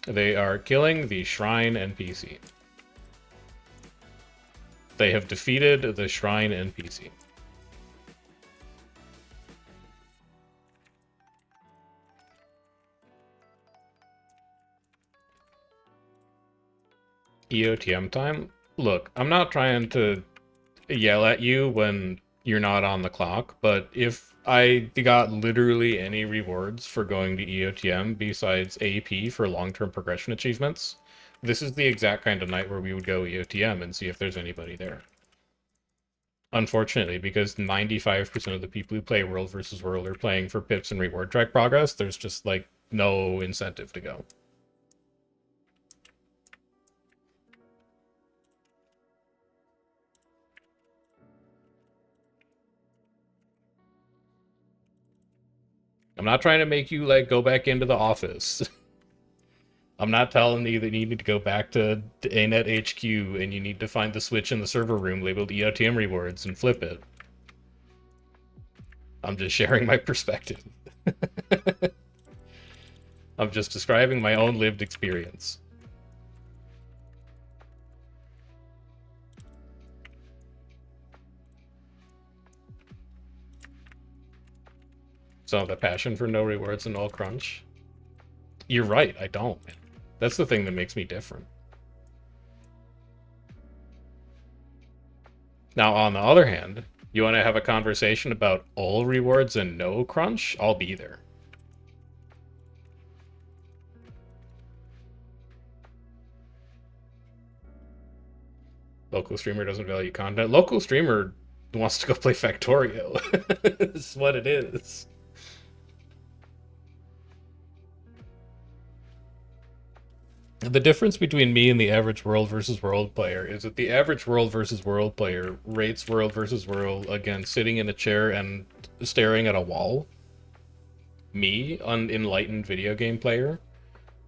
Speaker 1: They are killing the shrine NPC. They have defeated the shrine NPC. EOTM time? Look, I'm not trying to yell at you when you're not on the clock, but if I got literally any rewards for going to EOTM besides AP for long-term progression achievements. This is the exact kind of night where we would go EOTM and see if there's anybody there. Unfortunately, because 95% of the people who play World versus World are playing for pips and reward track progress, there's just, like, no incentive to go. I'm not trying to make you, like, go back into the office. I'm not telling you that you need to go back to ANET HQ and you need to find the switch in the server room labeled EOTM rewards and flip it. I'm just sharing my perspective. I'm just describing my own lived experience. So the passion for no rewards and all crunch. You're right, I don't. That's the thing that makes me different. Now, on the other hand, you want to have a conversation about all rewards and no crunch? I'll be there. Local streamer doesn't value content. Local streamer wants to go play Factorio. This is what it is. The difference between me and the average World versus World player is that the average World versus World player rates World versus World against sitting in a chair and staring at a wall. Me, an enlightened video game player,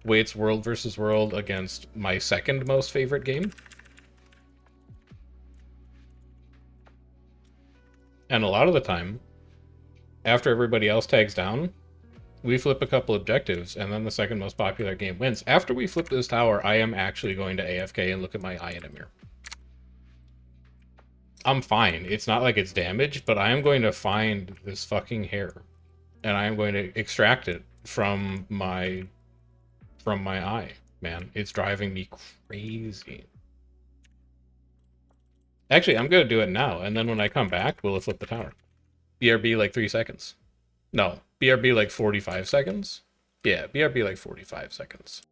Speaker 1: weights World versus World against my second most favorite game. And a lot of the time, after everybody else tags down, we flip a couple objectives, and then the second most popular game wins. After we flip this tower, I am actually going to AFK and look at my eye in a mirror. I'm fine. It's not like it's damaged, but I am going to find this fucking hair, and I am going to extract it from my eye, man. It's driving me crazy. Actually, I'm gonna do it now, and then when I come back, we'll flip the tower. BRB like 3 seconds. No, BRB like 45 seconds? Yeah, BRB like 45 seconds.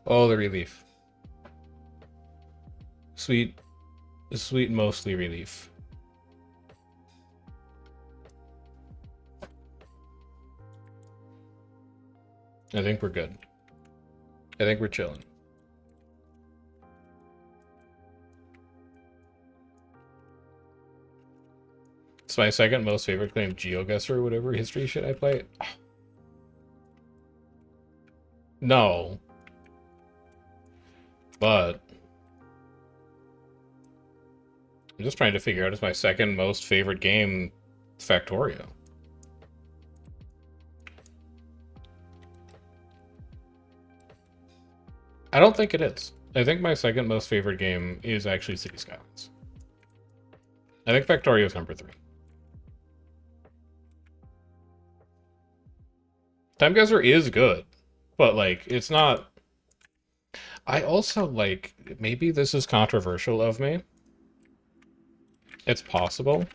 Speaker 1: Oh, the relief. Sweet, sweet mostly relief. I think we're good. I think we're chilling. It's my second most favorite claim, GeoGuessr or whatever history shit I play. No. But I'm just trying to figure out, is my second most favorite game Factorio? I don't think it is. I think my second most favorite game is actually City Skylines. I think Factorio is number 3. Time Guesser is good, but like it's not I also, like, maybe this is controversial of me. It's possible.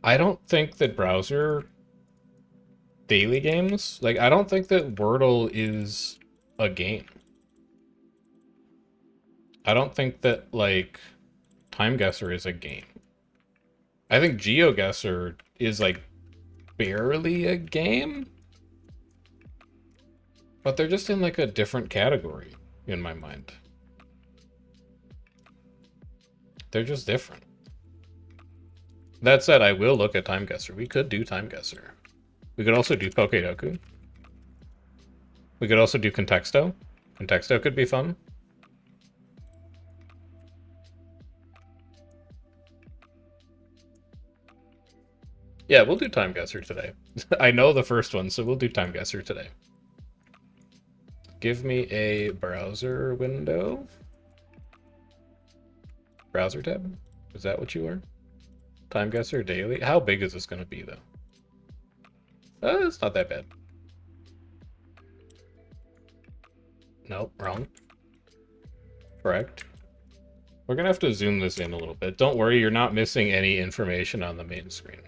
Speaker 1: I don't think that browser daily games, like, I don't think that Wordle is a game. I don't think that, like, Time Guesser is a game. I think GeoGuessr is, like, barely a game, but they're just in, like, a different category in my mind. They're just different. That said, I will look at Time Guesser. We could do Time Guesser. We could also do Pokedoku. We could also do Contexto. Contexto could be fun. Yeah, we'll do Time Guesser today. I know the first one, so we'll do Time Guesser today. Give me a browser window. Browser tab? Is that what you are? Time Guesser daily? How big is this going to be, though? It's not that bad. Nope, wrong. Correct. We're going to have to zoom this in a little bit. Don't worry, you're not missing any information on the main screen.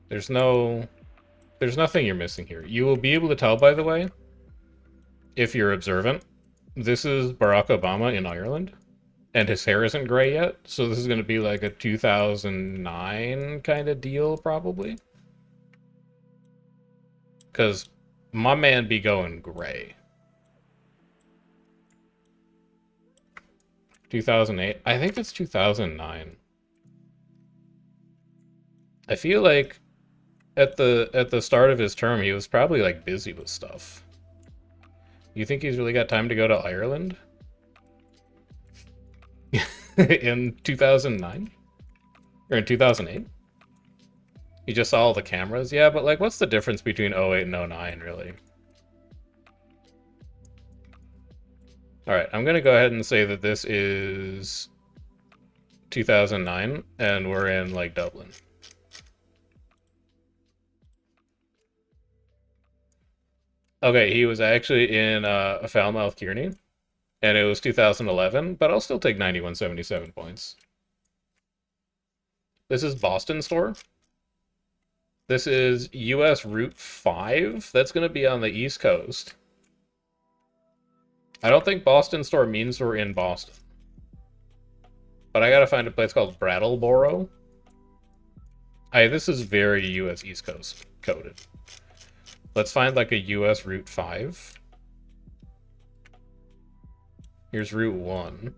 Speaker 1: There's nothing you're missing here. You will be able to tell, by the way, if you're observant, this is Barack Obama in Ireland, and his hair isn't gray yet, so this is going to be like a 2009 kind of deal, probably. Because my man be going gray. 2008? I think it's 2009. I feel like at the start of his term, he was probably like busy with stuff. You think he's really got time to go to Ireland? In 2009? Or in 2008? You just saw all the cameras? Yeah, but like, what's the difference between 08 and 09, really? Alright, I'm gonna go ahead and say that this is 2009, and we're in, like, Dublin. Okay, he was actually in a Falmouth Kearney, and it was 2011, but I'll still take 9177 points. This is Boston Store. This is US Route 5. That's going to be on the East Coast. I don't think Boston Store means we're in Boston. But I gotta find a place called Brattleboro. This is very US East Coast coded. Let's find like a US Route 5. Here's Route 1.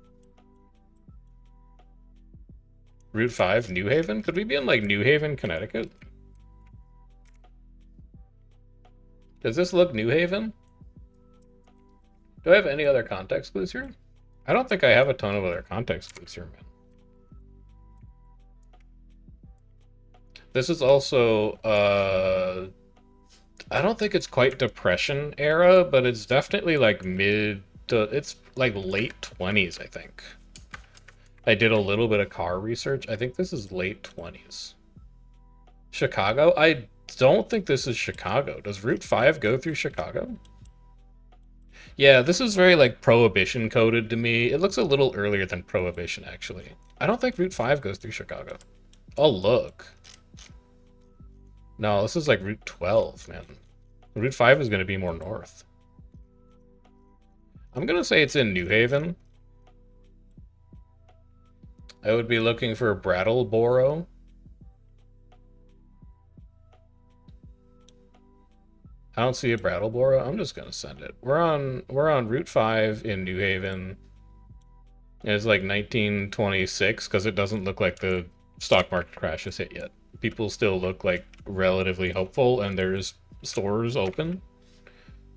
Speaker 1: Route 5, New Haven? Could we be in like New Haven, Connecticut? Does this look New Haven? Do I have any other context clues here? I don't think I have a ton of other context clues here, man. This is also, I don't think it's quite Depression era, but it's definitely like mid to, it's like late 20s, I think. I did a little bit of car research. I think this is late 20s. Chicago? I don't think this is Chicago. Does Route 5 go through Chicago? Yeah, this is very like Prohibition coded to me. It looks a little earlier than Prohibition, actually. I don't think Route 5 goes through Chicago. Oh, look. No, this is like Route 12, man. Route 5 is going to be more north. I'm going to say it's in New Haven. I would be looking for Brattleboro. I don't see a Brattleboro. I'm just gonna send it. We're on Route 5 in New Haven. It's like 1926 because it doesn't look like the stock market crash has hit yet. People still look like relatively hopeful, and there's stores open,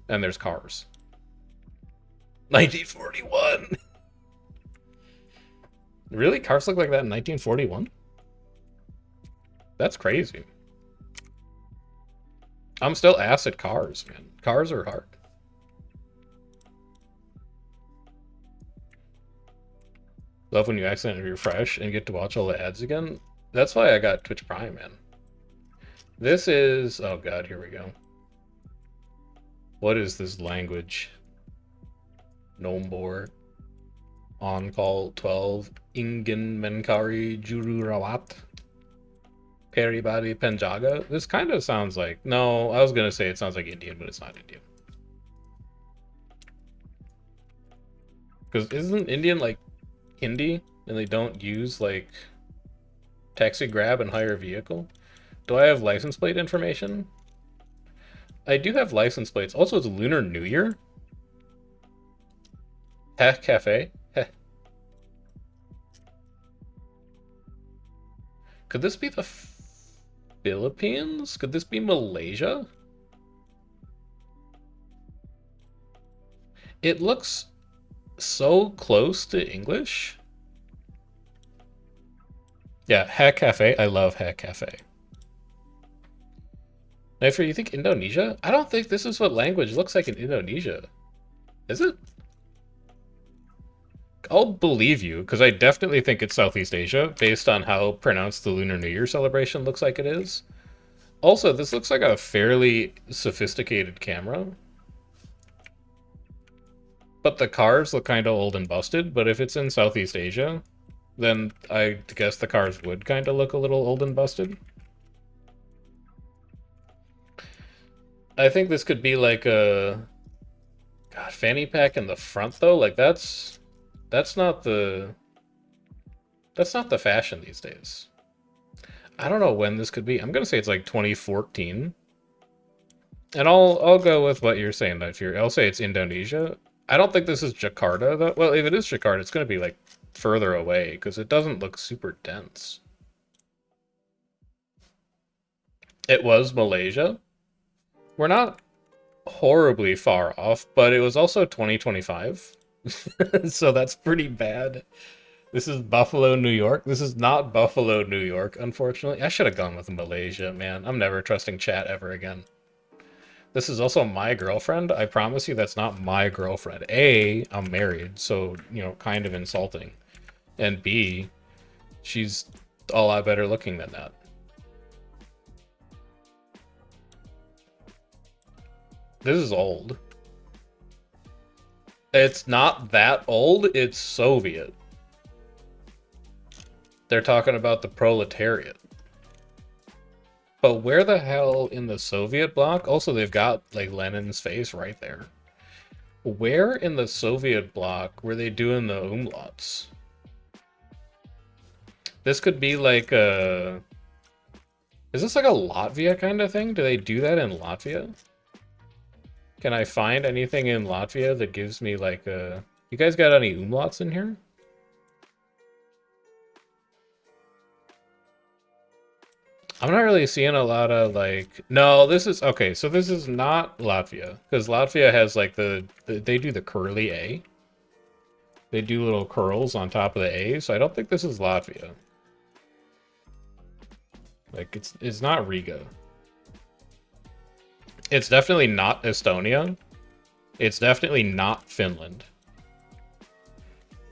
Speaker 1: and there's cars. 1941. Really? Cars look like that in 1941? That's crazy. I'm still acid cars, man. Cars are hard. Love when you accidentally refresh and get to watch all the ads again. That's why I got Twitch Prime, man. This is... oh god, here we go. What is this language? Nombor. On call 12. Ingen Menkari Juru Rawat. Peribadi Penjaga. This kind of sounds like... No, I was going to say it sounds like Indian, but it's not Indian. Because isn't Indian like Hindi? And they don't use like taxi grab and hire vehicle? Do I have license plate information? I do have license plates. Also, it's Lunar New Year. Heh, cafe. Heh. Could this be the Philippines? Could this be Malaysia? It looks so close to English. Yeah, Hack Cafe. I love Hack Cafe. Knifer, you think Indonesia? I don't think this is what language looks like in Indonesia. Is it? I'll believe you, because I definitely think it's Southeast Asia, based on how pronounced the Lunar New Year celebration looks like it is. Also, this looks like a fairly sophisticated camera. But the cars look kind of old and busted, but if it's in Southeast Asia, then I guess the cars would kind of look a little old and busted. I think this could be like a... God, fanny pack in the front, though? Like, that's not the... That's not the fashion these days. I don't know when this could be. I'm going to say it's like 2014. And I'll go with what you're saying, I'll say it's Indonesia. I don't think this is Jakarta, though. Well, if it is Jakarta, it's going to be, like, further away, because it doesn't look super dense. It was Malaysia. We're not horribly far off, but it was also 2025. So that's pretty bad. This is Buffalo, New York. This is not Buffalo, New York, unfortunately. I should have gone with Malaysia, man. I'm never trusting chat ever again. This is also my girlfriend. I promise you that's not my girlfriend. A, I'm married, so, you know, kind of insulting. And B, she's a lot better looking than that. This is old. It's not that old, it's Soviet. They're talking about the proletariat. But where the hell in the Soviet bloc? Also, they've got, like, Lenin's face right there. Where in the Soviet bloc were they doing the umlauts? This could be like a... Is this like a Latvia kind of thing? Do they do that in Latvia? Can I find anything in Latvia that gives me like a... You guys got any umlauts in here? I'm not really seeing a lot of like... No, this is... Okay, so this is not Latvia. Because Latvia has like they do the curly A. They do little curls on top of the A, so I don't think this is Latvia. Like, it's not Riga. It's definitely not Estonia. It's definitely not Finland.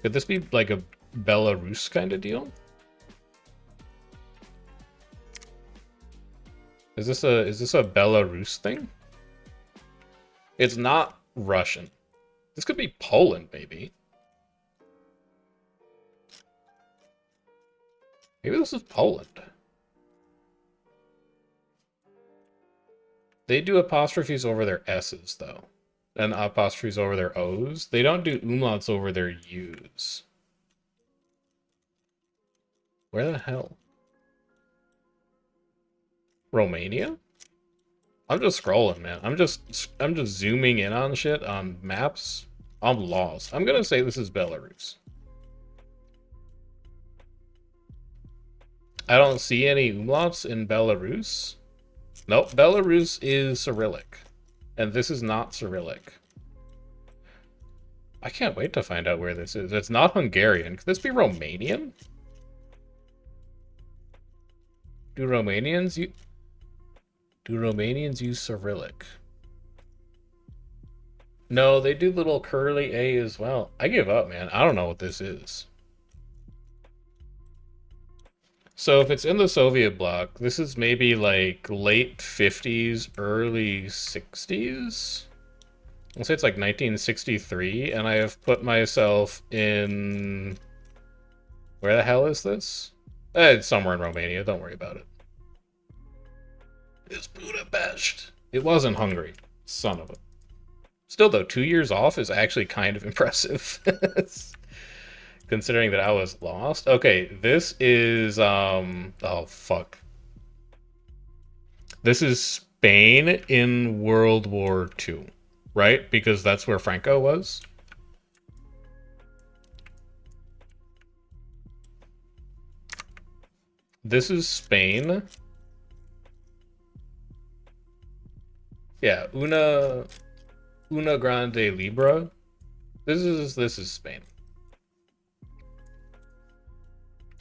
Speaker 1: Could this be like a Belarus kind of deal? Is this a Belarus thing? It's not Russian. This could be Poland, maybe. Maybe this is Poland. They do apostrophes over their S's, though. And apostrophes over their O's. They don't do umlauts over their U's. Where the hell? Romania? I'm just scrolling, man. I'm just zooming in on shit on maps. I'm lost. I'm gonna say this is Belarus. I don't see any umlauts in Belarus. Nope, Belarus is Cyrillic. And this is not Cyrillic. I can't wait to find out where this is. It's not Hungarian. Could this be Romanian? Do Romanians use Cyrillic? No, they do little curly A as well. I give up, man. I don't know what this is. So if it's in the Soviet bloc, this is maybe like late 50s, early 60s? I'll say it's like 1963, and I have put myself in... Where the hell is this? It's somewhere in Romania, don't worry about it. It's Budapest. It wasn't Hungary. Son of a... Still though, 2 years off is actually kind of impressive. Considering that I was lost. Okay, this is, oh, fuck. This is Spain in World War II, right? Because that's where Franco was. This is Spain. Yeah, Una Grande Libra. This is Spain.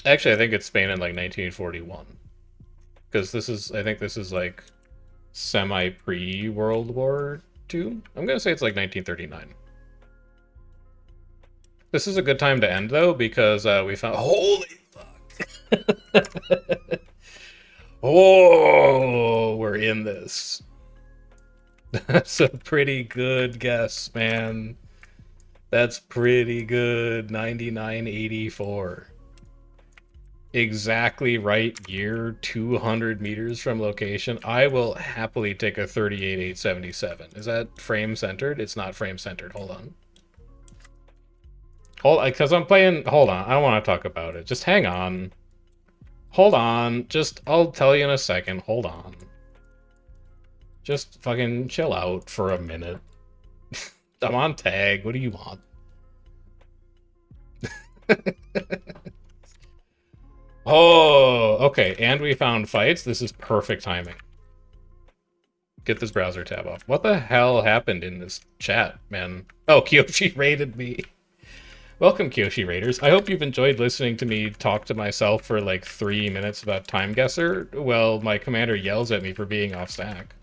Speaker 1: Actually, I think it's Spain in like 1941. Because I think this is like semi-pre-World War II. I'm gonna say it's like 1939. This is a good time to end though, because we found, holy fuck. Oh, we're in this. That's a pretty good guess, man. That's pretty good. 9984. Exactly right year, 200 meters from location. I will happily take a 38,877. Is that frame centered? It's not frame centered. Hold on. Because I'm playing... Hold on. I don't want to talk about it. Just hang on. Hold on. I'll tell you in a second. Hold on. Just fucking chill out for a minute. I'm on tag. What do you want? Oh, okay. And we found fights. This is perfect timing. Get this browser tab off. What the hell happened in this chat, man? Oh, Kyoshi raided me. Welcome, Kyoshi Raiders. I hope you've enjoyed listening to me talk to myself for like 3 minutes about Time Guesser. Well, my commander yells at me for being off stack.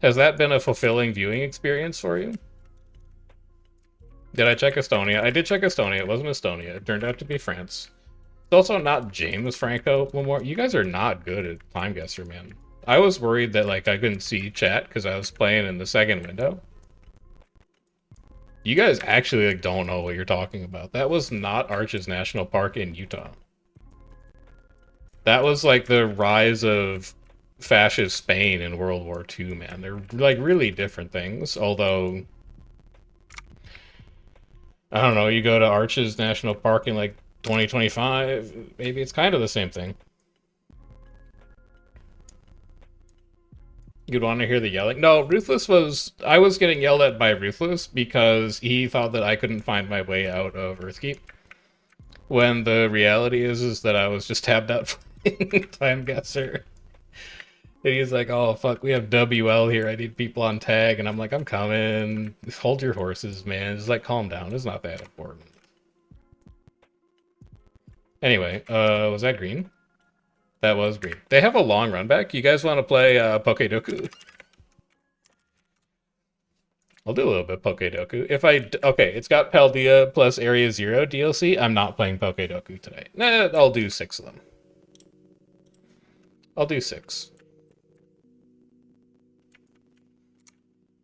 Speaker 1: Has that been a fulfilling viewing experience for you? Did I check Estonia? I did check Estonia. It wasn't Estonia. It turned out to be France. It's also not James Franco. You guys are not good at Time Guesser, man. I was worried that like I couldn't see chat because I was playing in the second window. You guys actually like don't know what you're talking about. That was not Arches National Park in Utah. That was like the rise of fascist Spain in World War II, man. They're like really different things, although I don't know, you go to Arches National Park in like 2025, maybe it's kind of the same thing. You'd want to hear the yelling? No, Ruthless was... I was getting yelled at by Ruthless because he thought that I couldn't find my way out of Earthkeep. When the reality is that I was just tabbed out playing Time Guesser. And he's like, oh, fuck, we have WL here. I need people on tag. And I'm like, I'm coming. Hold your horses, man. Just, like, calm down. It's not that important. Anyway, was that green? That was green. They have a long run back. You guys want to play Pokedoku? I'll do a little bit Pokedoku. Okay, it's got Paldea plus Area Zero DLC. I'm not playing Pokedoku today. Nah, I'll do 6 of them. I'll do 6.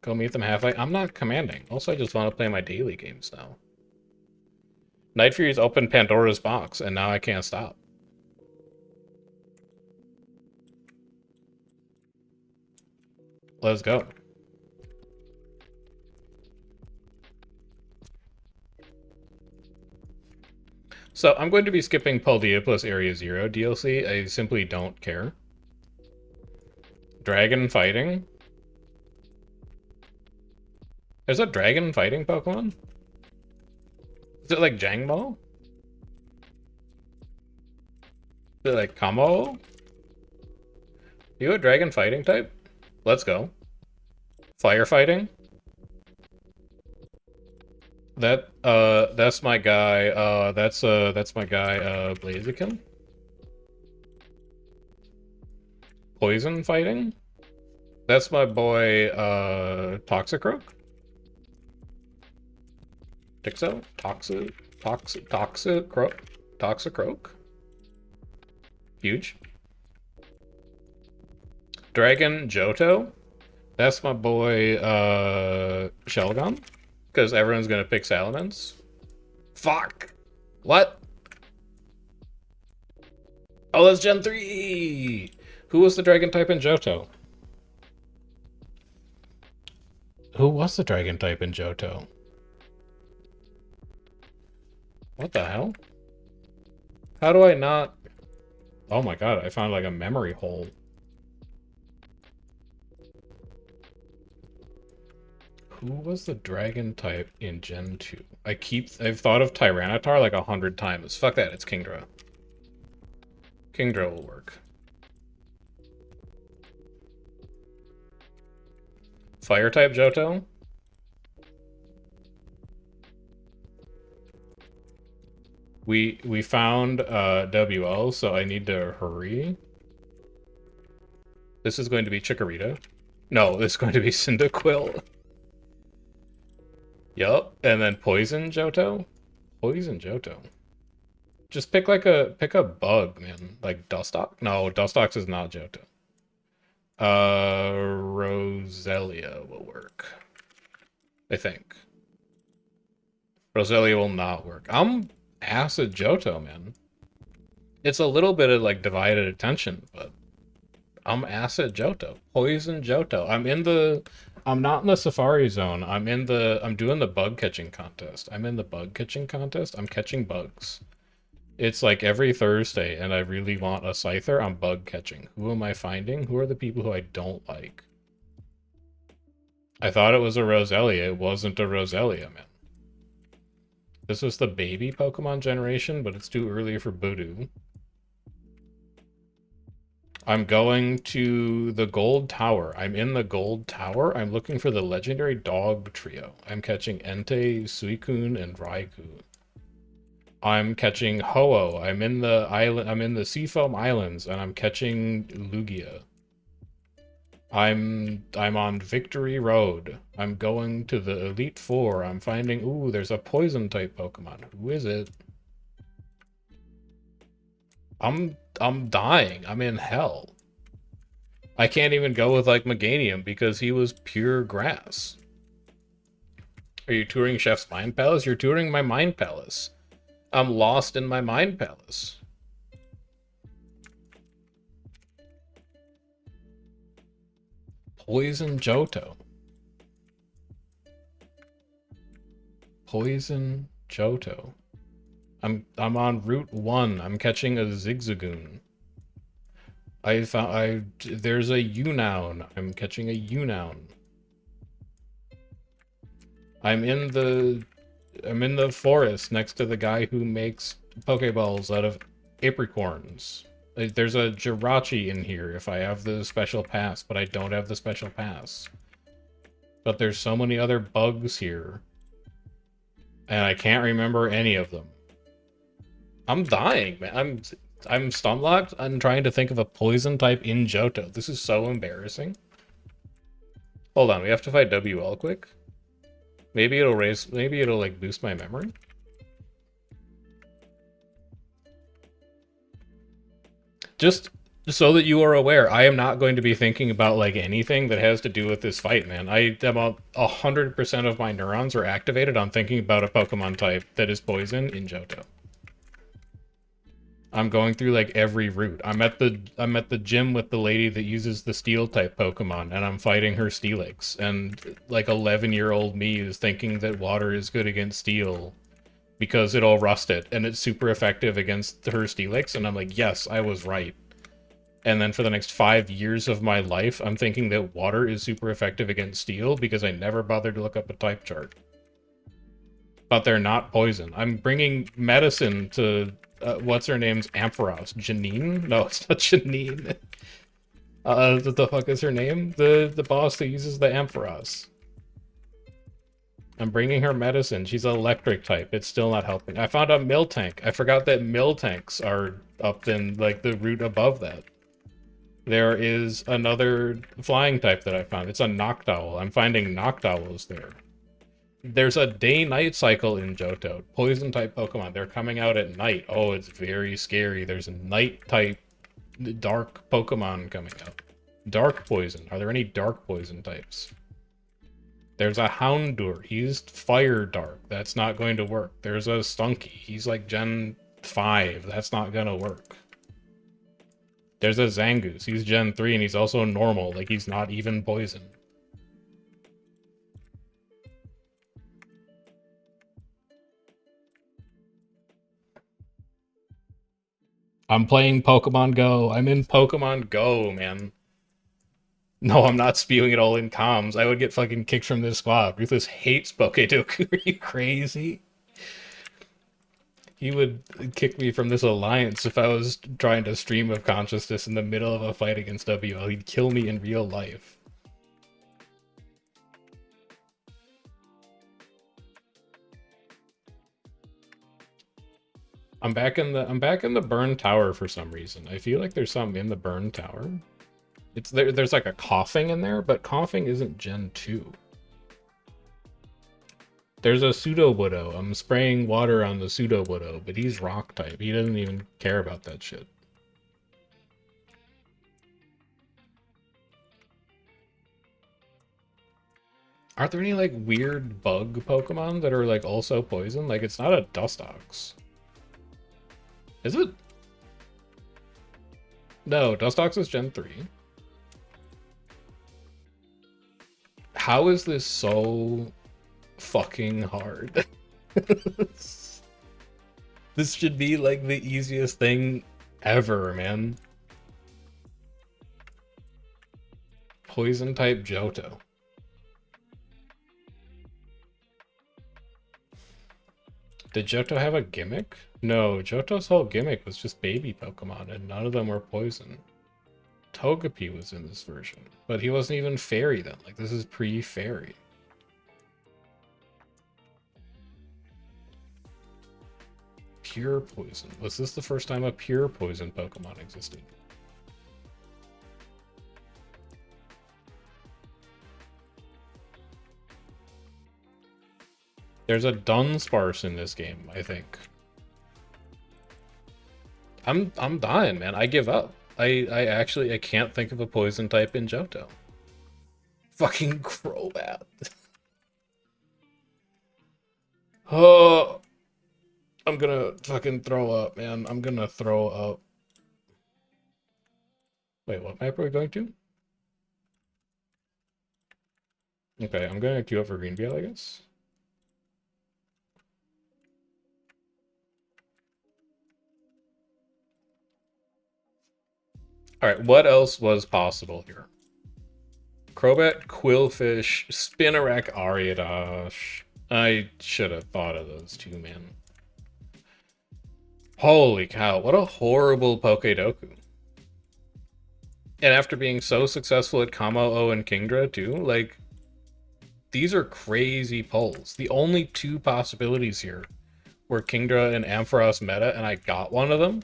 Speaker 1: Go meet them halfway. I'm not commanding. Also, I just want to play my daily games now. Night Fury's opened Pandora's box, and now I can't stop. Let's go. So, I'm going to be skipping Paldea plus Area Zero DLC. I simply don't care. Dragon fighting. Is that dragon fighting Pokemon? Is it like Jangmo? Is it like Kamo? You a dragon fighting type? Let's go. Firefighting? That's my guy, that's my guy, Blaziken. Poison fighting? That's my boy, Toxicroak? Tixo? Toxicroak? Huge. Dragon Johto? That's my boy, Shelgon. Because everyone's gonna pick Salamence. Fuck! What? Oh, that's Gen 3! Who was the dragon type in Johto? Who was the dragon type in Johto? What the hell? How do I not... Oh my god, I found like a memory hole. Who was the dragon type in Gen 2? I've thought of Tyranitar like 100 times. Fuck that, it's Kingdra. Kingdra will work. Fire type Johto? We found WL, so I need to hurry. This is going to be Chikorita. No, this is going to be Cyndaquil. Yup, and then Poison Johto? Poison Johto. Just pick a bug, man. Like Dustox? No, Dustox is not Johto. Roselia will work. I think. Roselia will not work. I'm acid Johto, man. It's a little bit of like divided attention, but I'm acid Johto. Poison Johto. I'm not in the Safari Zone. I'm doing the bug catching contest. I'm in the bug catching contest. I'm catching bugs. It's like every Thursday, and I really want a Scyther. I'm bug catching. Who am I finding? Who are the people who I don't like? I thought it was a Roselia. It wasn't a Roselia, man. This was the baby Pokemon generation, but it's too early for Voodoo. I'm going to the Gold Tower. I'm in the Gold Tower. I'm looking for the legendary dog trio. I'm catching Entei, Suicune, and Raikou. I'm catching Ho-Oh. I'm in the island. I'm in the Seafoam Islands, and I'm catching Lugia. I'm on Victory Road. I'm going to the Elite Four. I'm finding. Ooh, there's a poison type Pokemon. Who is it? I'm dying. I'm in hell. I can't even go with like Meganium because he was pure grass. Are you touring Chef's Mind Palace? You're touring my Mind Palace. I'm lost in my Mind Palace. Poison Johto. Poison Johto. I'm on Route 1. I'm catching a Zigzagoon. There's a Unown. I'm catching a Unown. I'm in the forest next to the guy who makes Pokeballs out of apricorns. There's a Jirachi in here if I have the special pass, but I don't have the special pass. But there's so many other bugs here. And I can't remember any of them. I'm dying, man. I'm stunlocked. I'm trying to think of a poison type in Johto. This is so embarrassing. Hold on, we have to fight WL quick. Maybe it'll like boost my memory. Just so that you are aware, I am not going to be thinking about like anything that has to do with this fight, man. I am 100% of my neurons are activated on thinking about a Pokemon type that is poison in Johto. I'm going through like every route. I'm at the gym with the lady that uses the steel type Pokemon, and I'm fighting her Steelix. And like 11-year-old me is thinking that water is good against steel because it'll rust it, and it's super effective against her Steelix. And I'm like, yes, I was right. And then for the next 5 years of my life, I'm thinking that water is super effective against steel because I never bothered to look up a type chart. But they're not poison. I'm bringing medicine to what's her name's Ampharos? Janine? No, it's not Janine. What the fuck is her name? The boss that uses the Ampharos. I'm bringing her medicine. She's an electric type. It's still not helping. I found a Miltank. I forgot that Miltanks are up in like the route above that. There is another flying type that I found. It's a Noctowl. I'm finding Noctowls there. There's a day-night cycle in Johto. Poison-type Pokemon. They're coming out at night. Oh, it's very scary. There's a night-type dark Pokemon coming out. Dark poison. Are there any dark poison types? There's a Houndour. He's fire dark. That's not going to work. There's a Stunky. He's like Gen 5. That's not gonna work. There's a Zangoose. He's Gen 3 and he's also normal. Like, he's not even poison. I'm playing Pokemon Go. I'm in Pokemon Go, man. No, I'm not spewing it all in comms. I would get fucking kicked from this squad. Ruthless hates Pokedoku. Are you crazy? He would kick me from this alliance if I was trying to stream of consciousness in the middle of a fight against WL. He'd kill me in real life. I'm back in the burn tower for some reason. I feel like there's something in the burn tower. There's like a coughing in there, but coughing isn't Gen 2. There's a Pseudo-Widow. I'm spraying water on the Pseudo-Widow, but he's rock type. He doesn't even care about that shit. Aren't there any like weird bug Pokemon that are like also poison? Like, it's not a Dustox. Is it? No, Dustox is Gen 3. How is this so fucking hard? This should be like the easiest thing ever, man. Poison type Johto. Did Johto have a gimmick? No, Johto's whole gimmick was just baby Pokemon, and none of them were poison. Togepi was in this version, but he wasn't even fairy then. Like, this is pre-fairy. Pure poison. Was this the first time a pure poison Pokemon existed? There's a Dunsparce in this game, I think. I'm dying, man. I give up. I can't think of a poison type in Johto. Fucking Crobat. Oh, I'm gonna fucking throw up, man. I'm gonna throw up. Wait, what map are we going to? Okay, I'm gonna queue up for Greenville, I guess. Alright, what else was possible here? Crobat, Quillfish, Spinarak, Ariadosh. I should have thought of those two, man. Holy cow, what a horrible Pokedoku. And after being so successful at Kamo-O and Kingdra, too, like, these are crazy pulls. The only two possibilities here were Kingdra and Ampharos meta, and I got one of them.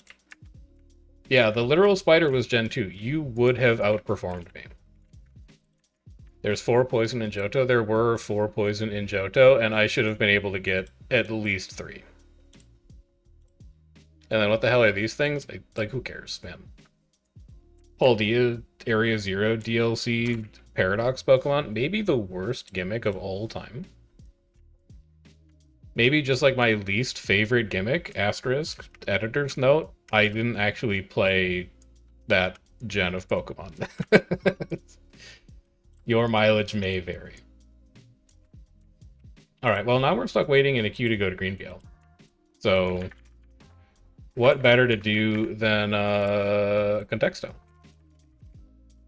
Speaker 1: Yeah, the literal spider was Gen 2. You would have outperformed me. There's 4 poison in Johto. There were 4 poison in Johto, and I should have been able to get at least 3. And then what the hell are these things? Like, who cares, man? Paldea Area Zero DLC Paradox Pokemon. Maybe the worst gimmick of all time. Maybe just like my least favorite gimmick, asterisk, editor's note. I didn't actually play that gen of Pokemon. Your mileage may vary. Alright, well now we're stuck waiting in a queue to go to Greenville. So, what better to do than Contexto?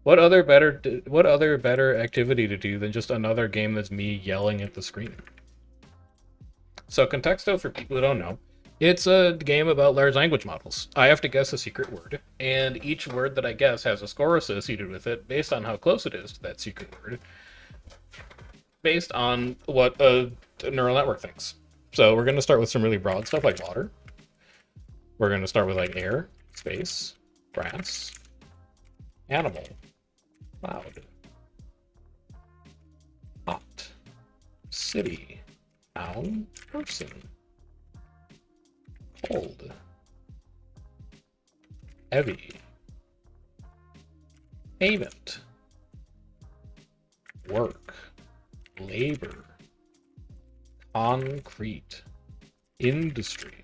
Speaker 1: What other better activity to do than just another game that's me yelling at the screen? So Contexto, for people who don't know, it's a game about large language models. I have to guess a secret word, and each word that I guess has a score associated with it based on how close it is to that secret word, based on what a neural network thinks. So we're going to start with some really broad stuff like water. We're going to start with like air, space, grass, animal, cloud, hot, city, town, person, cold, heavy, payment, work, labor, concrete, industry.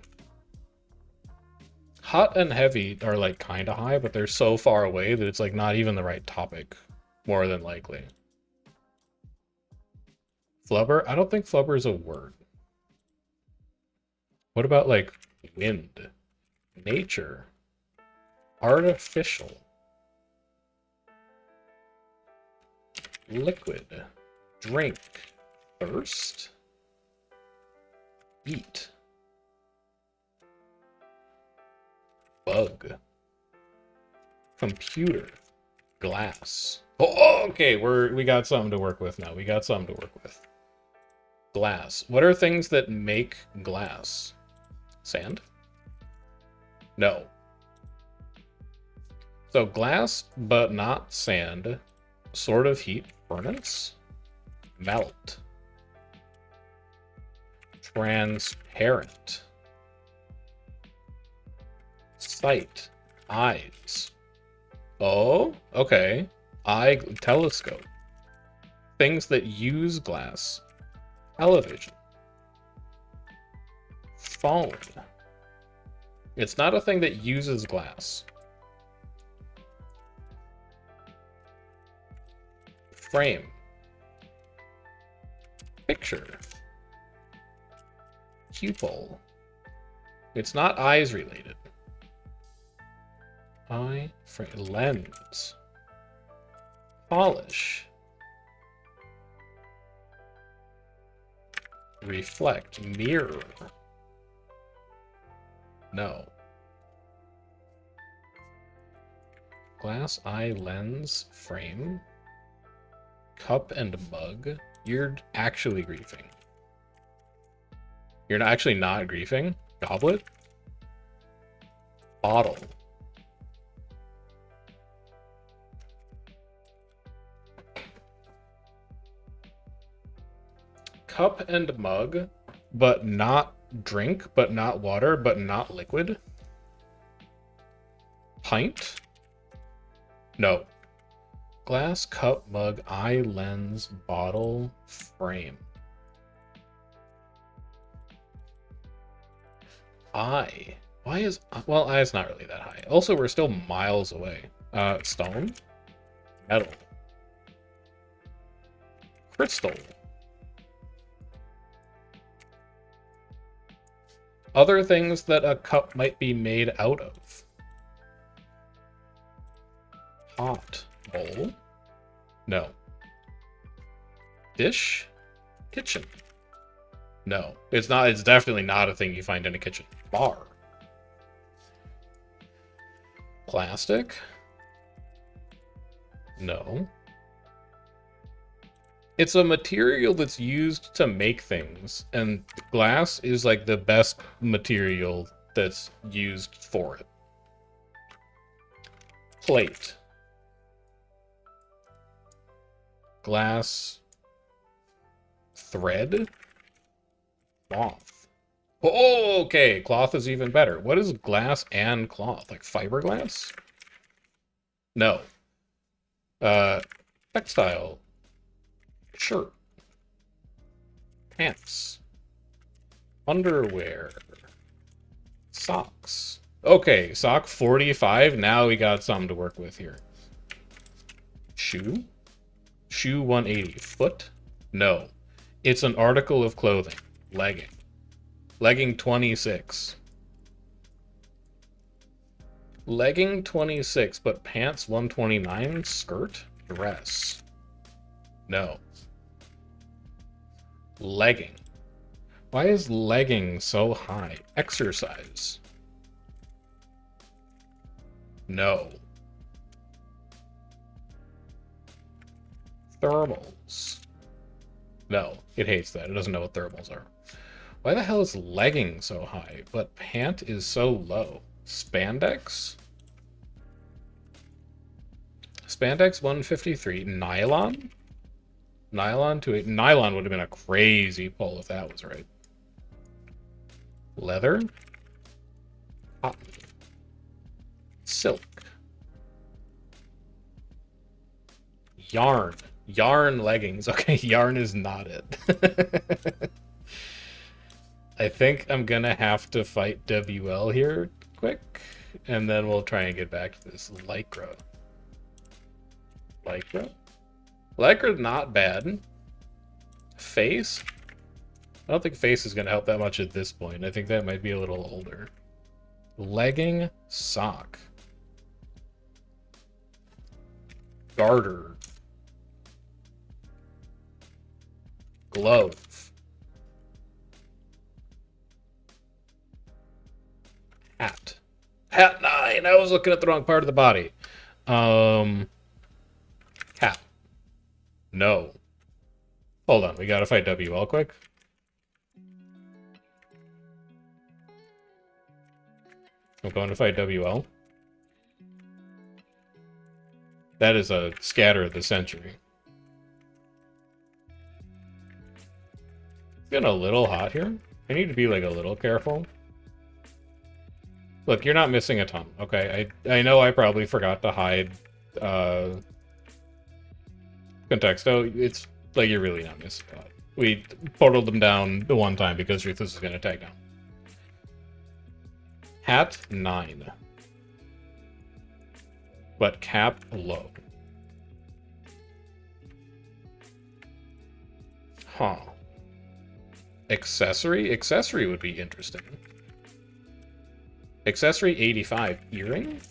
Speaker 1: Hot and heavy are like kind of high, but they're so far away that it's like not even the right topic, more than likely. Flubber? I don't think flubber is a word. What about like wind, nature, artificial, liquid, drink, thirst, eat, bug, computer, glass. Oh, okay, we got something to work with now. We got something to work with. Glass. What are things that make glass? Sand? No. So glass, but not sand. Sort of heat. Furnace? Melt. Transparent. Sight. Eyes. Oh, okay. Eye telescope. Things that use glass. Television. Phone. It's not a thing that uses glass. Frame. Picture. Pupil. It's not eyes related. Eye, frame, lens. Polish. Reflect. Mirror. No. Glass, eye, lens, frame. Cup and mug. You're actually griefing. You're actually not griefing. Goblet. Bottle. Cup and mug, but not drink, but not water, but not liquid. Pint? No. Glass, cup, mug, eye, lens, bottle, frame. Eye. Why is... Well, eye's not really that high. Also, we're still miles away. Stone? Metal. Crystal. Other things that a cup might be made out of. Pot. Bowl. No. Dish. Kitchen. No. It's not. It's definitely not a thing you find in a kitchen. Bar. Plastic. No. It's a material that's used to make things, and glass is like the best material that's used for it. Plate. Glass. Thread. Cloth. Oh, okay, cloth is even better. What is glass and cloth? Like fiberglass? No. Textile. Shirt. Pants. Underwear. Socks. Okay, sock 45. Now we got something to work with here. Shoe. Shoe 180. Foot. No. It's an article of clothing. Legging. Legging 26. Legging 26, but pants 129. Skirt. Dress. No. Legging. Why is legging so high? Exercise. No. Thermals. No, it hates that. It doesn't know what thermals are. Why the hell is legging so high, but pant is so low? Spandex? Spandex 153. Nylon? Nylon to 8. Nylon would have been a crazy pull if that was right. Leather. Cotton. Silk. Yarn. Yarn leggings. Okay, yarn is not it. I think I'm gonna have to fight WL here quick, and then we'll try and get back to this Lycra. Lycra? Lycra's not bad. Face? I don't think face is gonna help that much at this point. I think that might be a little older. Legging, sock. Garter. Glove. Hat. Hat 9! I was looking at the wrong part of the body. Cap. No. Hold on, we gotta fight WL quick. I'm going to fight WL. That is a scatter of the century. It's getting a little hot here. I need to be like a little careful. Look, you're not missing a ton. Okay, I know I probably forgot to hide Contexto. It's like you're really not missing a lot. We portaled them down the one time because Ruthless is gonna tag down. Hat 9. But cap low. Huh. Accessory? Accessory would be interesting. Accessory 85. Earring?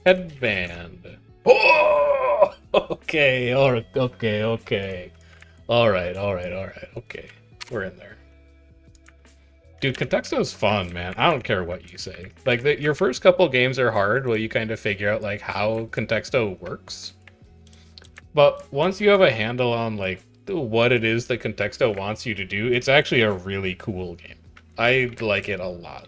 Speaker 1: Headband. Oh! Okay, alright, okay. Alright, okay. We're in there. Dude, Contexto is fun, man. I don't care what you say. Like, your first couple games are hard while you kind of figure out, like, how Contexto works. But once you have a handle on, like, what it is that Contexto wants you to do, it's actually a really cool game. I like it a lot.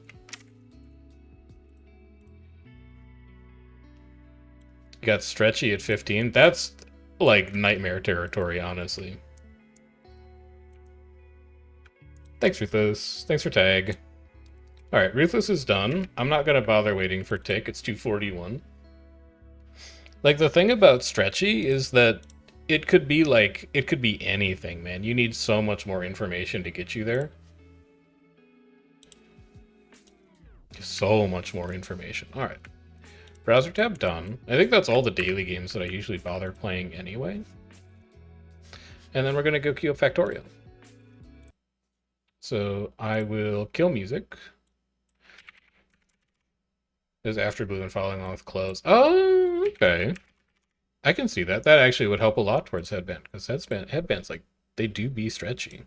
Speaker 1: You got Stretchy at 15. That's, like, nightmare territory, honestly. Thanks, Ruthless. Thanks for tag. Alright, Ruthless is done. I'm not gonna bother waiting for Tick. It's 241. Like, the thing about Stretchy is that it could be, like, it could be anything, man. You need so much more information to get you there. So much more information. Alright. Browser tab done. I think that's all the daily games that I usually bother playing anyway. And then we're gonna go queue up Factorio. So I will kill music. Is after blue and following on with close. Oh, okay. I can see that. That actually would help a lot towards headband, because headbands, like, they do be stretchy.